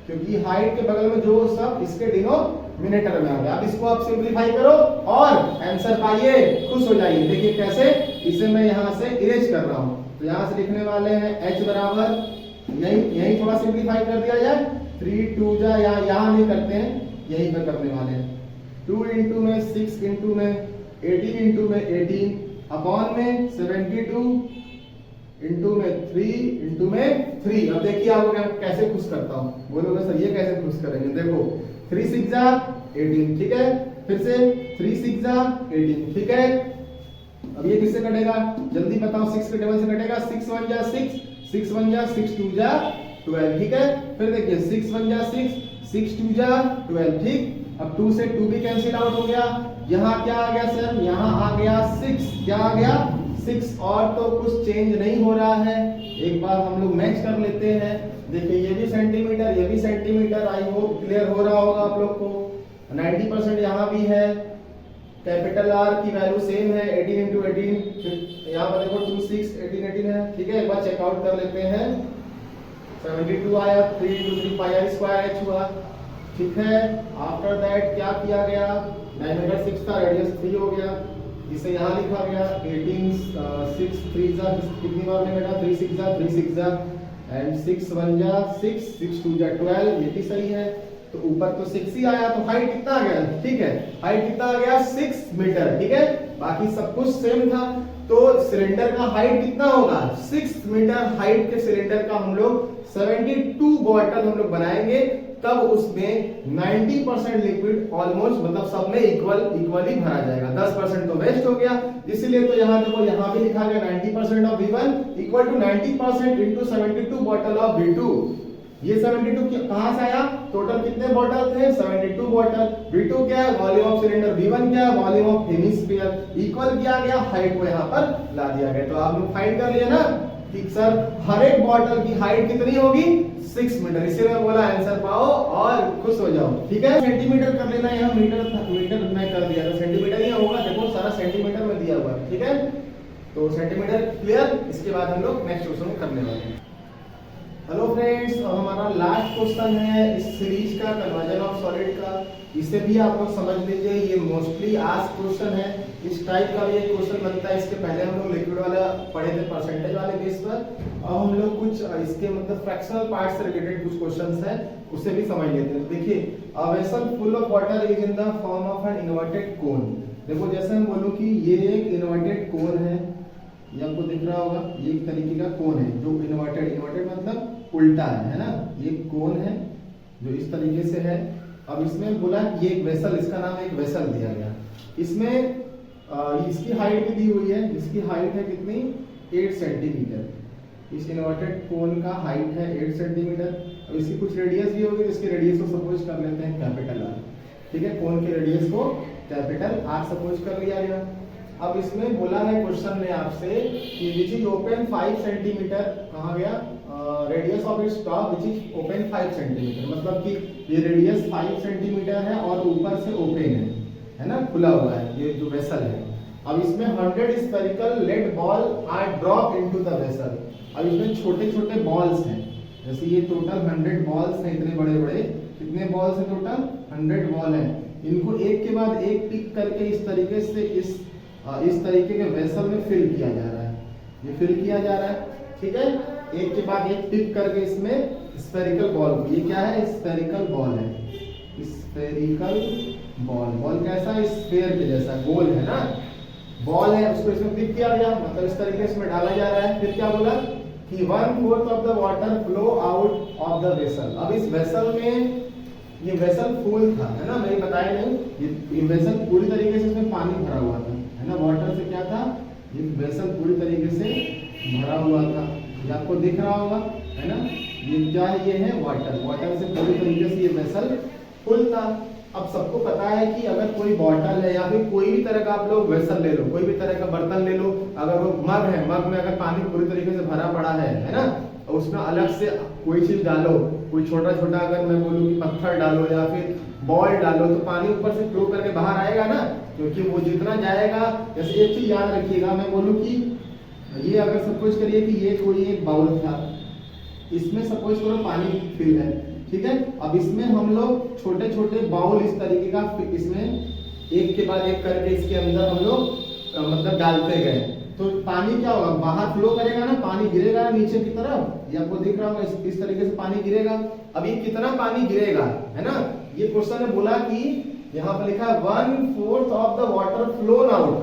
क्योंकि हाइट के बगल में जो सब इसके मिनटर में आ गया। अब इसको आप सिंप्लीफाई करो और आंसर पाइए, खुश हो जाइए। देखिए कैसे, इसे मैं यहाँ से इरेज कर रहा हूँ, तो यहाँ से लिखने वाले हैं h बराबर, यही थोड़ा सिंप्लीफाई कर दिया जाए, 3 2 जा, यहाँ नहीं करते हैं, यहीं पे करने वाले हैं। 2 इंटू में 6 इंटू में 18 इंटू में 18 अपॉन में 72 इंटू में 3 इंटू में 3। अब देखिए आपको मैं कैसे खुश करता हूँ, बोलोगे सर ये कैसे खुश करेंगे। देखो 3 6 जा 18, ठीक है, फिर से 3 6 जा 18, ठीक है। अब ये किससे कटेगा, जल्दी बताओ, 6 के टेबल से कटेगा। 6 1 जा 6, 6 1 जा 6 2 जा 12, ठीक है। फिर देखिए 6 1 जा 6, 6 2 जा 12, ठीक। अब 2 से 2 भी कैंसिल आउट हो गया। यहाँ क्या आ गया सर, यहाँ आ गया 6, क्या आ गया 6, और तो कुछ चेंज नहीं हो रहा है। एक बार हम लोग मैच कर लेते हैं। देखिए ये भी सेंटीमीटर, ये भी सेंटीमीटर, आई होप क्लियर हो रहा होगा आप लोग को। 90% यहाँ भी है, कैपिटल आर की वैल्यू सेम है, 18 इंटू 18, यहाँ पर देखो 2 6 18 18 है, ठीक है। एक बार चेकआउट कर लेते हैं, 72 आया, 3 इंटू 3 पाई स्क्वायर h हुआ, ठीक है। आफ्टर दैट क्या किया गया, डायमीटर 6 था, रेडियस 3 हो गया, इसे यहाँ लिखा गया 18 6 3 जा, कितनी बार में बेटा 3 6 जा 3 6 जा, एंड 6 1 जा 6, 6 2 जा 12, ये भी सही है। तो ऊपर तो 6 ही आया, तो हाइट कितना आ गया, ठीक है, हाइट कितना आ गया 6 मीटर, ठीक है। बाकी सब कुछ सेम था, तो सिलेंडर का हाइट कितना होगा 6 मीटर हाइट के सिलेंडर का हम लोग 72 बॉटल हम लोग बनाएंगे, तब उसमें 90% लिक्विड ऑलमोस्ट, मतलब सब में इक्वली भरा जाएगा। 10% तो वेस्ट हो गया, इसीलिए तो यहाँ देखो, यहाँ भी लिखा गया 90% of V1 equal to 90% into 72 bottle of V2। ये 72 कहां से आया, टोटल कितने बॉटल थे 72 बॉटल। V2 क्या है, वॉल्यूम ऑफ सिलेंडर, V1 क्या है, वॉल्यूम ऑफ हेमिस्फीयर, इक्वल किया गया, हाइट को यहाँ पर ला दिया गया। तो आप लोग फाइंड कर लिए ना कि सर हर एक बॉटल की हाइट कितनी होगी 6 मीटर, इसीलिए मैं बोला आंसर पाओ और खुश हो जाओ, ठीक है। सेंटीमीटर कर लेना, यहाँ मीटर मैं कर दिया था, सेंटीमीटर ही होगा, देखो सारा सेंटीमीटर में दिया हुआ है, ठीक है। तो सेंटीमीटर क्लियर, इसके बाद हम लोग नेक्स्ट क्वेश्चन करने वाले हैं। हेलो फ्रेंड्स, अब हमारा लास्ट क्वेश्चन है इस सीरीज का, कन्वर्जन ऑफ सॉलिड का। इसे भी आप लोग समझ लीजिए, ये मोस्टली आस्क्ड क्वेश्चन है, इस टाइप का भी एक क्वेश्चन बनता है। इसके पहले हम लोग लिक्विड वाला पढ़े थे परसेंटेज वाले बेस पर, अब हम लोग कुछ इसके मतलब फ्रैक्शनल पार्ट से रिलेटेड कुछ क्वेश्चंस हैं, उसे भी समझ लेते हैं। देखिए, a vessel full of water is in the form of an inverted कोन। देखो जैसे हम बोलूं कि ये एक इन्वर्टेड कोन है, ये आपको दिख रहा होगा, ये एक तरीके का कोन है जो इन्वर्टेड मतलब उल्टा है ना, ये कोन है जो इस तरीके से है। अब इसमें बोला ये एक वेसल, इसका नाम एक वेसल दिया गया, इसमें इसकी हाइट भी दी हुई है, इसकी हाइट है कितनी 8 सेंटीमीटर। इस इन्वर्टेड कोन का हाइट है 8 सेंटीमीटर। अब इसकी कुछ रेडियस भी होगी, इसके रेडियस को सपोज कर लेते हैं कैपिटल आर, ठीक है। कोन के रेडियस को कैपिटल आर सपोज कर लिया गया। अब इसमें बोला है क्वेश्चन में आपसे कि विच इज ओपन 5 सेंटीमीटर, कहा गया radius of its top which is open 5 centimetre, मतलब कि ये रेडियस 5 सेंटीमीटर है और ऊपर से ओपन है ना, खुला हुआ है ये जो वेसल है। अब इसमें 100 spherical lead ball are drop into the vessel. अब इसमें छोटे छोटे बॉल्स हैं, जैसे ये टोटल 100 बॉल्स हैं, इतने बड़े बड़े, कितने बॉल्स हैं टोटल 100 बॉल हैं। इनको एक के बाद एक पिक करके इस तरीके से इस तरीके के वेसल में फिल किया जा रहा है, ये फिल किया जा रहा है, ठीक है। एक के बाद एक पिक करके इसमें स्फेरिकल बॉल, ये क्या है स्फेरिकल बॉल है, स्फेरिकल बॉल कैसा है स्फीयर के जैसा, गोल है ना, बॉल है, उसको इसमें पिक किया गया, मतलब इस तरीके से इसमें डाला जा रहा है। फिर क्या बोला कि 1/4 of the water flow out of the vessel. अब इस वेसल में, ये वेसल फुल था है ना, मैंने बताया नहीं, ये वेसल पूरी तरीके से इसमें पानी भरा हुआ था है ना, वाटर से क्या था, ये वेसल पूरी तरीके से भरा हुआ था, ये आपको दिख रहा होगा है ना। ये क्या है, ये है वाटर से पूरी तरीके से ये वेसल फुल था। अब सबको पता है कि अगर कोई बॉटल है या फिर कोई भी तरह का आप लोग वेसल ले लो, कोई भी तरह का बर्तन ले लो, अगर वो मग है, मग में अगर पानी पूरी तरीके से भरा पड़ा है ना, और उसमें अलग से कोई चीज डालो, कोई छोटा छोटा अगर मैं बोलूँ कि पत्थर डालो या फिर बॉल डालो, तो पानी ऊपर से फ्लो करके बाहर आएगा ना, क्योंकि वो जितना जाएगा। जैसे एक चीज याद रखिएगा, मैं बोलूँ कि ये अगर सपोज करिए कि ये कोई एक बाउल था, इसमें सपोज करो पानी फिल है, ठीक है। अब इसमें हम लोग छोटे छोटे बाउल इस तरीके का इसमें एक के बाद एक करके इसके अंदर हम लोग मतलब डालते गए, तो पानी क्या होगा, बाहर फ्लो करेगा ना, पानी गिरेगा नीचे की तरफ, ये आपको दिख रहा होगा, इस तरीके से पानी गिरेगा। अब ये कितना पानी गिरेगा, है ना, ये क्वेश्चन ने बोला कि यहाँ पर लिखा है 1/4 of the water phloem out,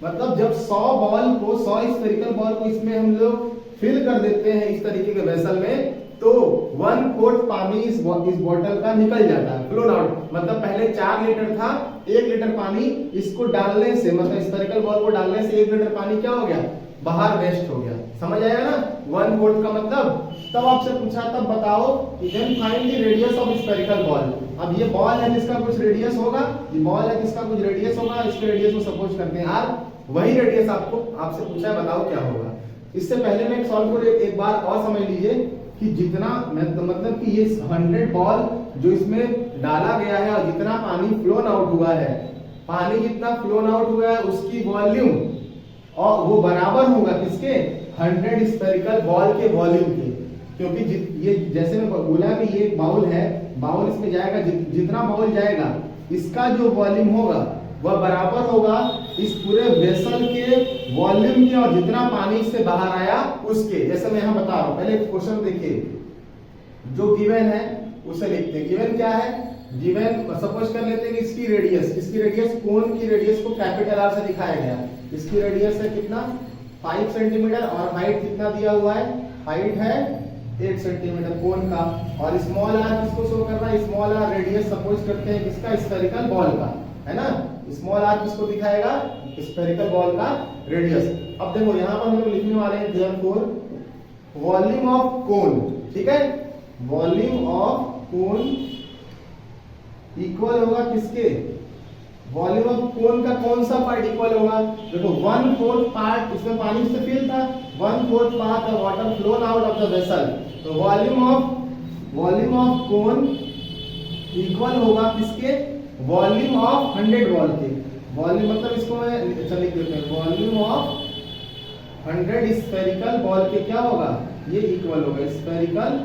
मतलब जब 100 बॉल को 100 स्फेरिकल बॉल को इसमें हम लोग फिल कर देते हैं इस तरीके के वेसल में, तो 1/4 पानी इस बॉटल का निकल जाता है, फ्लोन आउट। मतलब पहले 4 लीटर था, 1 लीटर पानी इसको डालने से, मतलब स्फेरिकल बॉल को डालने से 1 लीटर पानी क्या हो गया, बाहर वेस्ट हो गया। समझ आएगा ना 1/4 का मतलब। तब आपसे पूछा, तब बताओ कि then find the radius of spherical ball. अब ये बॉल है जिसका कुछ रेडियस होगा, ये बॉल है जिसका कुछ रेडियस होगा, इसके रेडियस को सपोज करते हैं आर, वही रेडियस आपसे पूछा है, बताओ क्या होगा। इससे पहले मैं एक सॉल्व को एक बार और समझ लीजिए कि जितना मतलब कि ये 100 बॉल जो इसमें डाला गया है और जितना पानी फ्लोन आउट हुआ है, पानी जितना फ्लोन आउट हुआ है उसकी वॉल्यूम और वो बराबर होगा किसके, 100 स्फेरिकल बॉल के वॉल्यूम के। क्योंकि ये जैसे मैं बोला कि ये बाउल है, बाउल इसमें जाएगा, जितना बाउल जाएगा इसका जो वॉल्यूम होगा वह बराबर होगा इस पूरे वेसल के वॉल्यूम के और जितना पानी इससे बाहर आया उसके। जैसे मैं यहाँ बता रहा हूँ, पहले क्वेश्चन देखिए, जो गिवन है उसे लिखते हैं। गिवन क्या है, गिवन सपोज कर लेते हैं कि इसकी रेडियस कोन की रेडियस को कैपिटल आर से दिखाया गया। इसकी रेडियस है कितना, 5 सेंटीमीटर, और हाइट कितना दिया हुआ है, हाइट है 8 सेंटीमीटर कोन का, और स्मॉल आर किसको शो कर रहा है, स्मॉल आर रेडियस सपोज करते हैं किसका, स्फेरिकल बॉल का, है ना। स्मॉल आर किसको दिखाएगा, स्फेरिकल बॉल का रेडियस। अब देखो यहाँ पर हम लोग लिखने वाले हैं देयरफॉर वॉल्यूम ऑफ कोन, ठीक है, वॉल्यूम ऑफ कोन इक्वल होगा किसके, वॉल्यूम ऑफ कोन का कौन सा पार्ट इक्वल होगा, देखो 1/4 पार्ट, इसमें पानी से फिल था, 1/4 part of water phloem out of the vessel, तो वॉल्यूम ऑफ कोन इक्वल होगा किसके, वॉल्यूम ऑफ 100 बॉल के। वॉल्यूम मतलब इसको मैं लिख देते हैं, वॉल्यूम ऑफ 100 स्फेरिकल बॉल के क्या होगा, ये इक्वल होगा, स्फेरिकल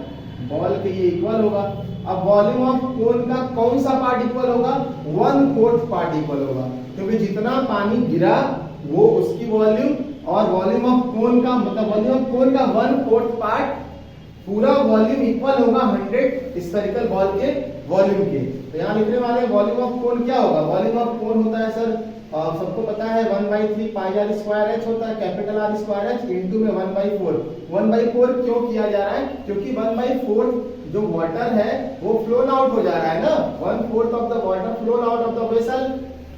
बॉल के ये इक्वल होगा। अब वॉल्यूम ऑफ कोन का कौन सा पार्ट इक्वल होगा, 1/4 पार्ट इक्वल होगा, क्योंकि जितना पानी गिरा वो उसकी वॉल्यूम, और वॉल्यूम ऑफ कोन का मतलब वॉल्यूम ऑफ कोन का 1/4 पार्ट, पूरा वॉल्यूम इक्वल होगा 100 स्फेरिकल बॉल के वॉल्यूम के। तो यहाँ लिखने वाले वॉल्यूम ऑफ कोन क्या होगा, वॉल्यूम ऑफ कोन होता है सर, सबको पता है 1/3 पाई आर स्क्वायर एच होता है, capital R square H into में 1/4। 1/4 क्यों किया जा रहा है, क्योंकि 1/4 जो वाटर है वो फ्लोन आउट हो जा रहा है ना, 1/4 of the water phloem out of the vessel,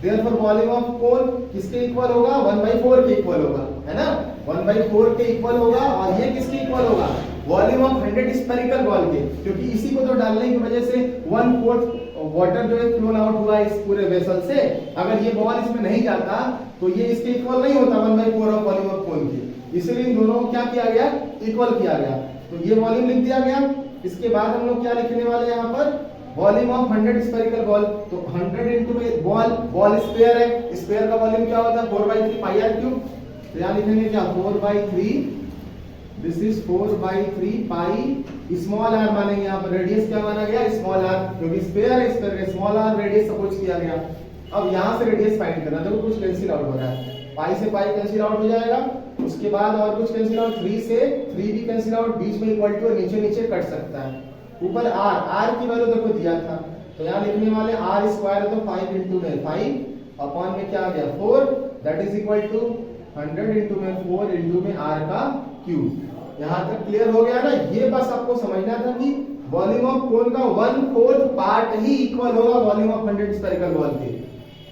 therefore volume of कोन किसके इक्वल होगा, 1/4 के इक्वल होगा, है ना, 1/4 के इक्वल होगा। और ये किसके इक्वल होगा, वॉल्यूम ऑफ 100 स्फेरिकल बॉल के, क्योंकि इसी को तो डालने की वजह से 1/4 वाटर जो है फ्लोन आउट हुआ इस पूरे वेसल से। अगर ये बॉल इसमें नहीं जाता तो ये इसके इक्वल नहीं होता 1/4 ऑफ वॉल्यूम ऑफ कोन के, इसलिए इन दोनों को क्या किया गया, इक्वल किया गया। तो ये वॉल्यूम लिख दिया गया। इसके बाद हम लोग क्या लिखने वाले यहाँ पर, वॉल्यूम ऑफ 100 स्फेरिकल बॉल, तो 100 इंटू में बॉल स्फीयर है, स्फीयर का वॉल्यूम क्या होता है 4/3 पाई आर क्यूब। तो यहाँ लिखेंगे क्या, 4/3, this is 4/3 pi, small R मानेंगे, यहाँ पर रेडियस क्या माना गया, स्मॉल आर, क्योंकि स्फीयर है, स्फीयर का स्मॉल आर रेडियस सपोज किया गया। अब यहाँ से रेडियस फाइंड करना, देखो कुछ कैंसिल आउट हो रहा है, पाई से पाई कैंसिल आउट हो जाएगा, उसके बाद और कुछ कैंसिल आउट, 3 से 3 भी कैंसिल आउट, बीच में इक्वल टू और नीचे नीचे कट सकता है। ऊपर आर की वैल्यू देखो दिया था, तो यहाँ लिखने वाले आर स्क्वायर है तो 5 इंटू में 5 अपॉन में क्या आ गया 4, that is equal to 100 into में 4 इंटू में आर का क्यूब। यहाँ तक क्लियर हो गया ना। ये बस आपको समझना था कि वॉल्यूम ऑफ कोन का 1/4 पार्ट ही इक्वल होगा वॉल्यूम ऑफ 100 स्फेरिकल बॉल के,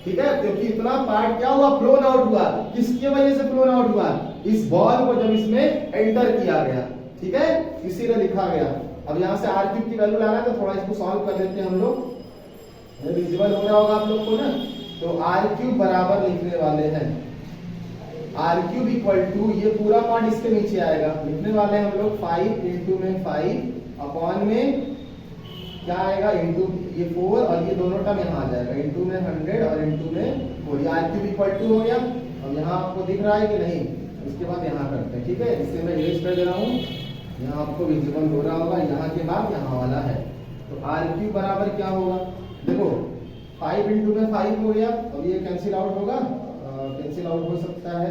ठीक है, क्योंकि इतना पार्ट क्या हुआ, फ्लोन आउट हुआ। किसकी वजह से फ्लोन आउट हुआ, इस बॉल को जब इसमें एंटर किया गया, ठीक है, इसीलिए लिखा गया। अब यहाँ से आर क्यूब की वैल्यू लाना है तो थोड़ा इसको सॉल्व कर लेते हैं हम लोग, विजिबल हो रहा होगा आप लोग को ना। तो आर क्यूब बराबर लिखने वाले हैं, आर क्यूब इक्वल टू, ये पूरा पार्ट इसके नीचे आएगा, लिखने वाले हम लोग 5 इंटू में 5 अपॉन में क्या आएगा, इंटू ये 4 और ये दोनों टर्म यहाँ आ जाएगा, इंटू में 100 और इंटू में 4, ये आर क्यूब इक्वल टू हो गया। अब यहाँ आपको दिख रहा है कि नहीं, इसके बाद यहाँ करते हैं, ठीक है, इससे मैं इरेज कर दे रहा हूँ, यहाँ आपको विजिबल हो रहा होगा, यहाँ के बाद यहाँ वाला है, तो आर क्यूब बराबर क्या होगा, देखो 5 इंटू में 5 हो गया, अब ये कैंसिल आउट होगा, कैंसिल आउट हो सकता है।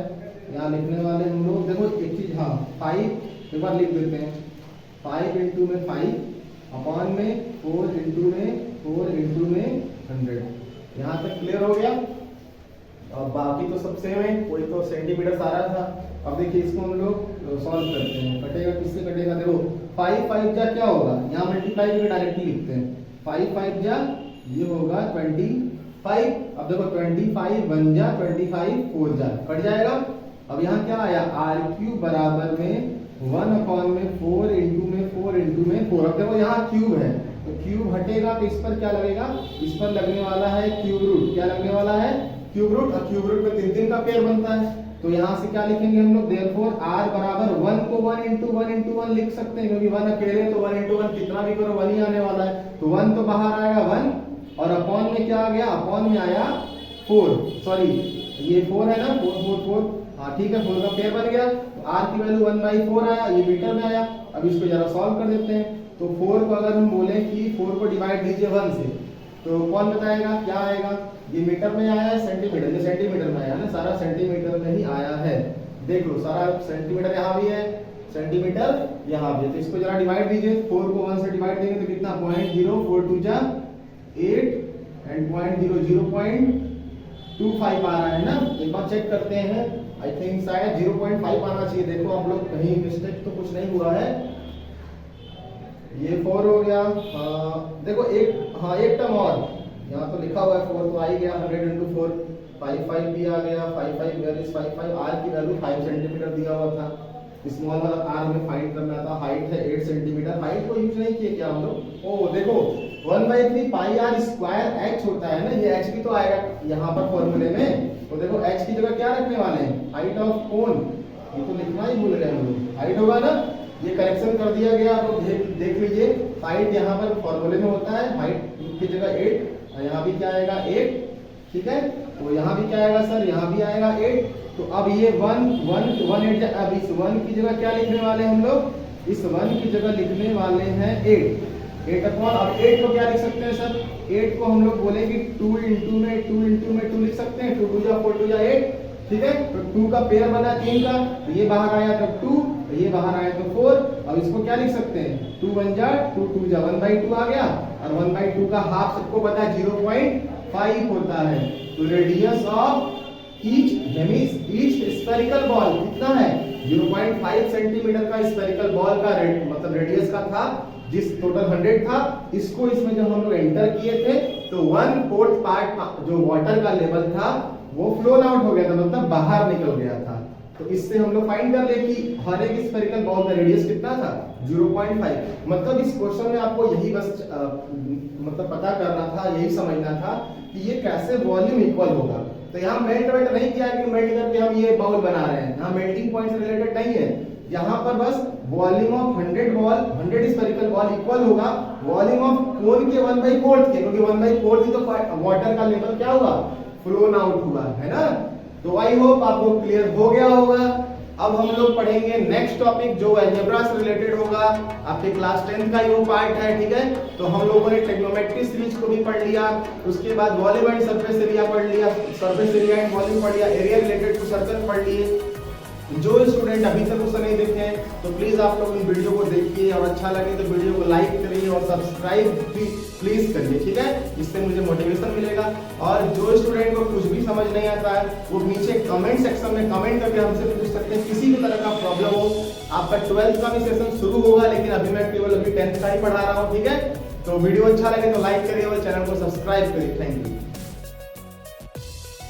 यहाँ लिखने वाले हम लोग देखो एक चीज, हाँ 5 एक बार लिख देते हैं, 5 इंटू में 5 अपॉन में 4 इंटू में 100। यहाँ तक क्लियर हो गया। अब बाकी तो सब सेम है, कोई तो सेंटीमीटर सारा था। अब देखिए इसको हम लोग सॉल्व करते हैं, कटेगा किससे कटेगा, देखो 5 5 जा क्या होगा, यहाँ मल्टीप्लाई करके डायरेक्टली लिखते हैं, 5 5 जा ये होगा 25। अब देखो 25 1 जा 25 4 जा कट जाएगा। अब यहाँ क्या आया, आर क्यूब बराबर में 1 अपॉन में 4 इंटू में 4। अब देखो यहाँ क्यूब है तो क्यूब हटेगा तो इस पर क्या लगेगा, इस पर लगने वाला है क्यूब रूट। क्या लगने वाला है, क्यूब रूट। और क्यूब रूट में 3 का पेयर बनता है, तो यहाँ से क्या लिखेंगे हम लोग, देयरफॉर आर बराबर 1 को 1 इंटू 1 लिख सकते हैं, क्योंकि 1 अकेले तो 1 इंटू 1 कितना भी करो 1 ही आने वाला है। तो 1 तो बाहर आएगा 1, और अपॉन में क्या आ गया, अपॉन में आया 4, सॉरी ये 4 है ना, 4 हाँ ठीक है, 4 का पेयर बन गया। तो आर की वैल्यू 1/4 आया, ये मीटर में आया। अब इसको जरा सॉल्व कर देते हैं। तो 4 को अगर हम बोले कि 4 को डिवाइड कीजिए 1 से, तो कौन बताएगा क्या आएगा, ये मीटर में आया है सेंटीमीटर, ये सेंटीमीटर में आया ना, सारा सेंटीमीटर में ही आया है। देख लो सारा सेंटीमीटर यहाँ भी है, सेंटीमीटर यहाँ भी है। तो इसको जरा डिवाइड दीजिए, 4 को 1 से डिवाइड देंगे तो कितना 0.042 जा 8 एंड 0.25 आ रहा है ना। एक बार चेक करते हैं, आई थिंक शायद 0.5 आना चाहिए। देखो आप लोग कहीं मिस्टेक तो कुछ नहीं हुआ है। ये 4 हो गया, देखो एक टर्म और यहाँ तो लिखा हुआ है 4 तो आ ही गया, 100 इंटू 4 5 भी आ गया, 5 वेयर इज 5 आर की वैल्यू 5 सेंटीमीटर दिया हुआ था। स्मॉल वाला आर में फाइंड करना था, हाइट है 8 सेंटीमीटर, हाइट को यूज नहीं किए क्या हम लोग। ओ देखो 1/3 पाई आर स्क्वायर एच होता है ना, ये एच भी तो आएगा यहाँ पर फॉर्मूले में। तो देखो एच की जगह क्या रखने वाले हैं, हाइट ऑफ कोन, ये तो लिखना ही भूल गए हम लोग, हाइट होगा ना, ये करेक्शन कर दिया गया। आप लोग देख लीजिए, हाइट यहाँ पर फॉर्मूले में होता है, हाइट की जगह 8, यहाँ भी क्या आएगा 8, ठीक है। तो यहाँ भी क्या आएगा सर, यहाँ भी आएगा 8। तो अब ये 1 अब इस 1 की जगह क्या लिखने वाले हम लोग, इस 1 की जगह लिखने वाले हैं 8 अपॉन, अब 8 को क्या लिख सकते हैं सर, 8 को हम लोग बोलेंगे 2 इंटू में 2 लिख सकते हैं, 2 2 जा 4 2 जा 8, ठीक है। तो 2 का पेयर बना 3 का, तो ये बाहर आया तो 2, ये बाहर आया तो 4। अब इसको क्या लिख सकते हैं, 2 1 जा 2 2 जा 1/2 आ गया, और 1/2 का हाफ सबको पता है 0.5 होता है। तो radius of each spherical ball कितना है, 0.5 सेंटीमीटर का स्फेरिकल बॉल का मतलब रेडियस का था, जिस टोटल 100 था, इसको इसमें जब हम लोग एंटर किए थे तो 1/4 पार्ट जो वाटर का लेवल था वो फ्लोन आउट हो गया था, मतलब बाहर निकल गया था। तो इससे हम लोग फाइंड कर ले कि हर एक स्फेरिकल बॉल का रेडियस कितना था, 0.5। मतलब इस क्वेश्चन में आपको यही बस मतलब पता करना था, यही समझना था कि ये कैसे वॉल्यूम इक्वल होगा। तो यहाँ मेल्ट नहीं किया कि मेल्ट करके हम ये बाउल बना रहे हैं, यहाँ मेल्टिंग पॉइंट से रिलेटेड नहीं है। यहाँ पर बस volume of 100 spherical ball equal होगा वॉल्यूम ऑफ कोन के 1/4 के, क्योंकि 1/4 ही तो वाटर का लेवल क्या हुआ, फ्लोन आउट हुआ है ना। तो आई होप आपको क्लियर हो गया होगा। अब हम लोग पढ़ेंगे नेक्स्ट टॉपिक जो अलजेब्रा से रिलेटेड होगा, आपके क्लास 10 का ये पार्ट है, ठीक है। तो हम लोगों ने ट्रिग्नोमेट्री सीरीज को भी पढ़ लिया, उसके बाद वॉल्यूम एंड सरफेस एरिया पढ़ लिया, सरफेस एरिया एंड वॉल्यूम पढ़ लिया, एरिया रिलेटेड टू सर्कल पढ़ लिए। जो स्टूडेंट अभी तक उसे नहीं देखे हैं तो प्लीज आप लोग इन वीडियो को देखिए, और अच्छा लगे तो वीडियो को लाइक करिए और सब्सक्राइब भी प्लीज करिए, ठीक है। इससे मुझे मोटिवेशन मिलेगा। और जो स्टूडेंट को कुछ भी समझ नहीं आता है वो नीचे कमेंट सेक्शन में कमेंट करके हमसे पूछ सकते हैं, किसी भी तरह का प्रॉब्लम हो। आपका 12th का भी सेशन शुरू होगा, लेकिन अभी मैं केवल 10th का ही पढ़ा रहा हूँ, ठीक है। तो वीडियो अच्छा लगे तो लाइक करिए और चैनल को सब्सक्राइब करिए। Thank you.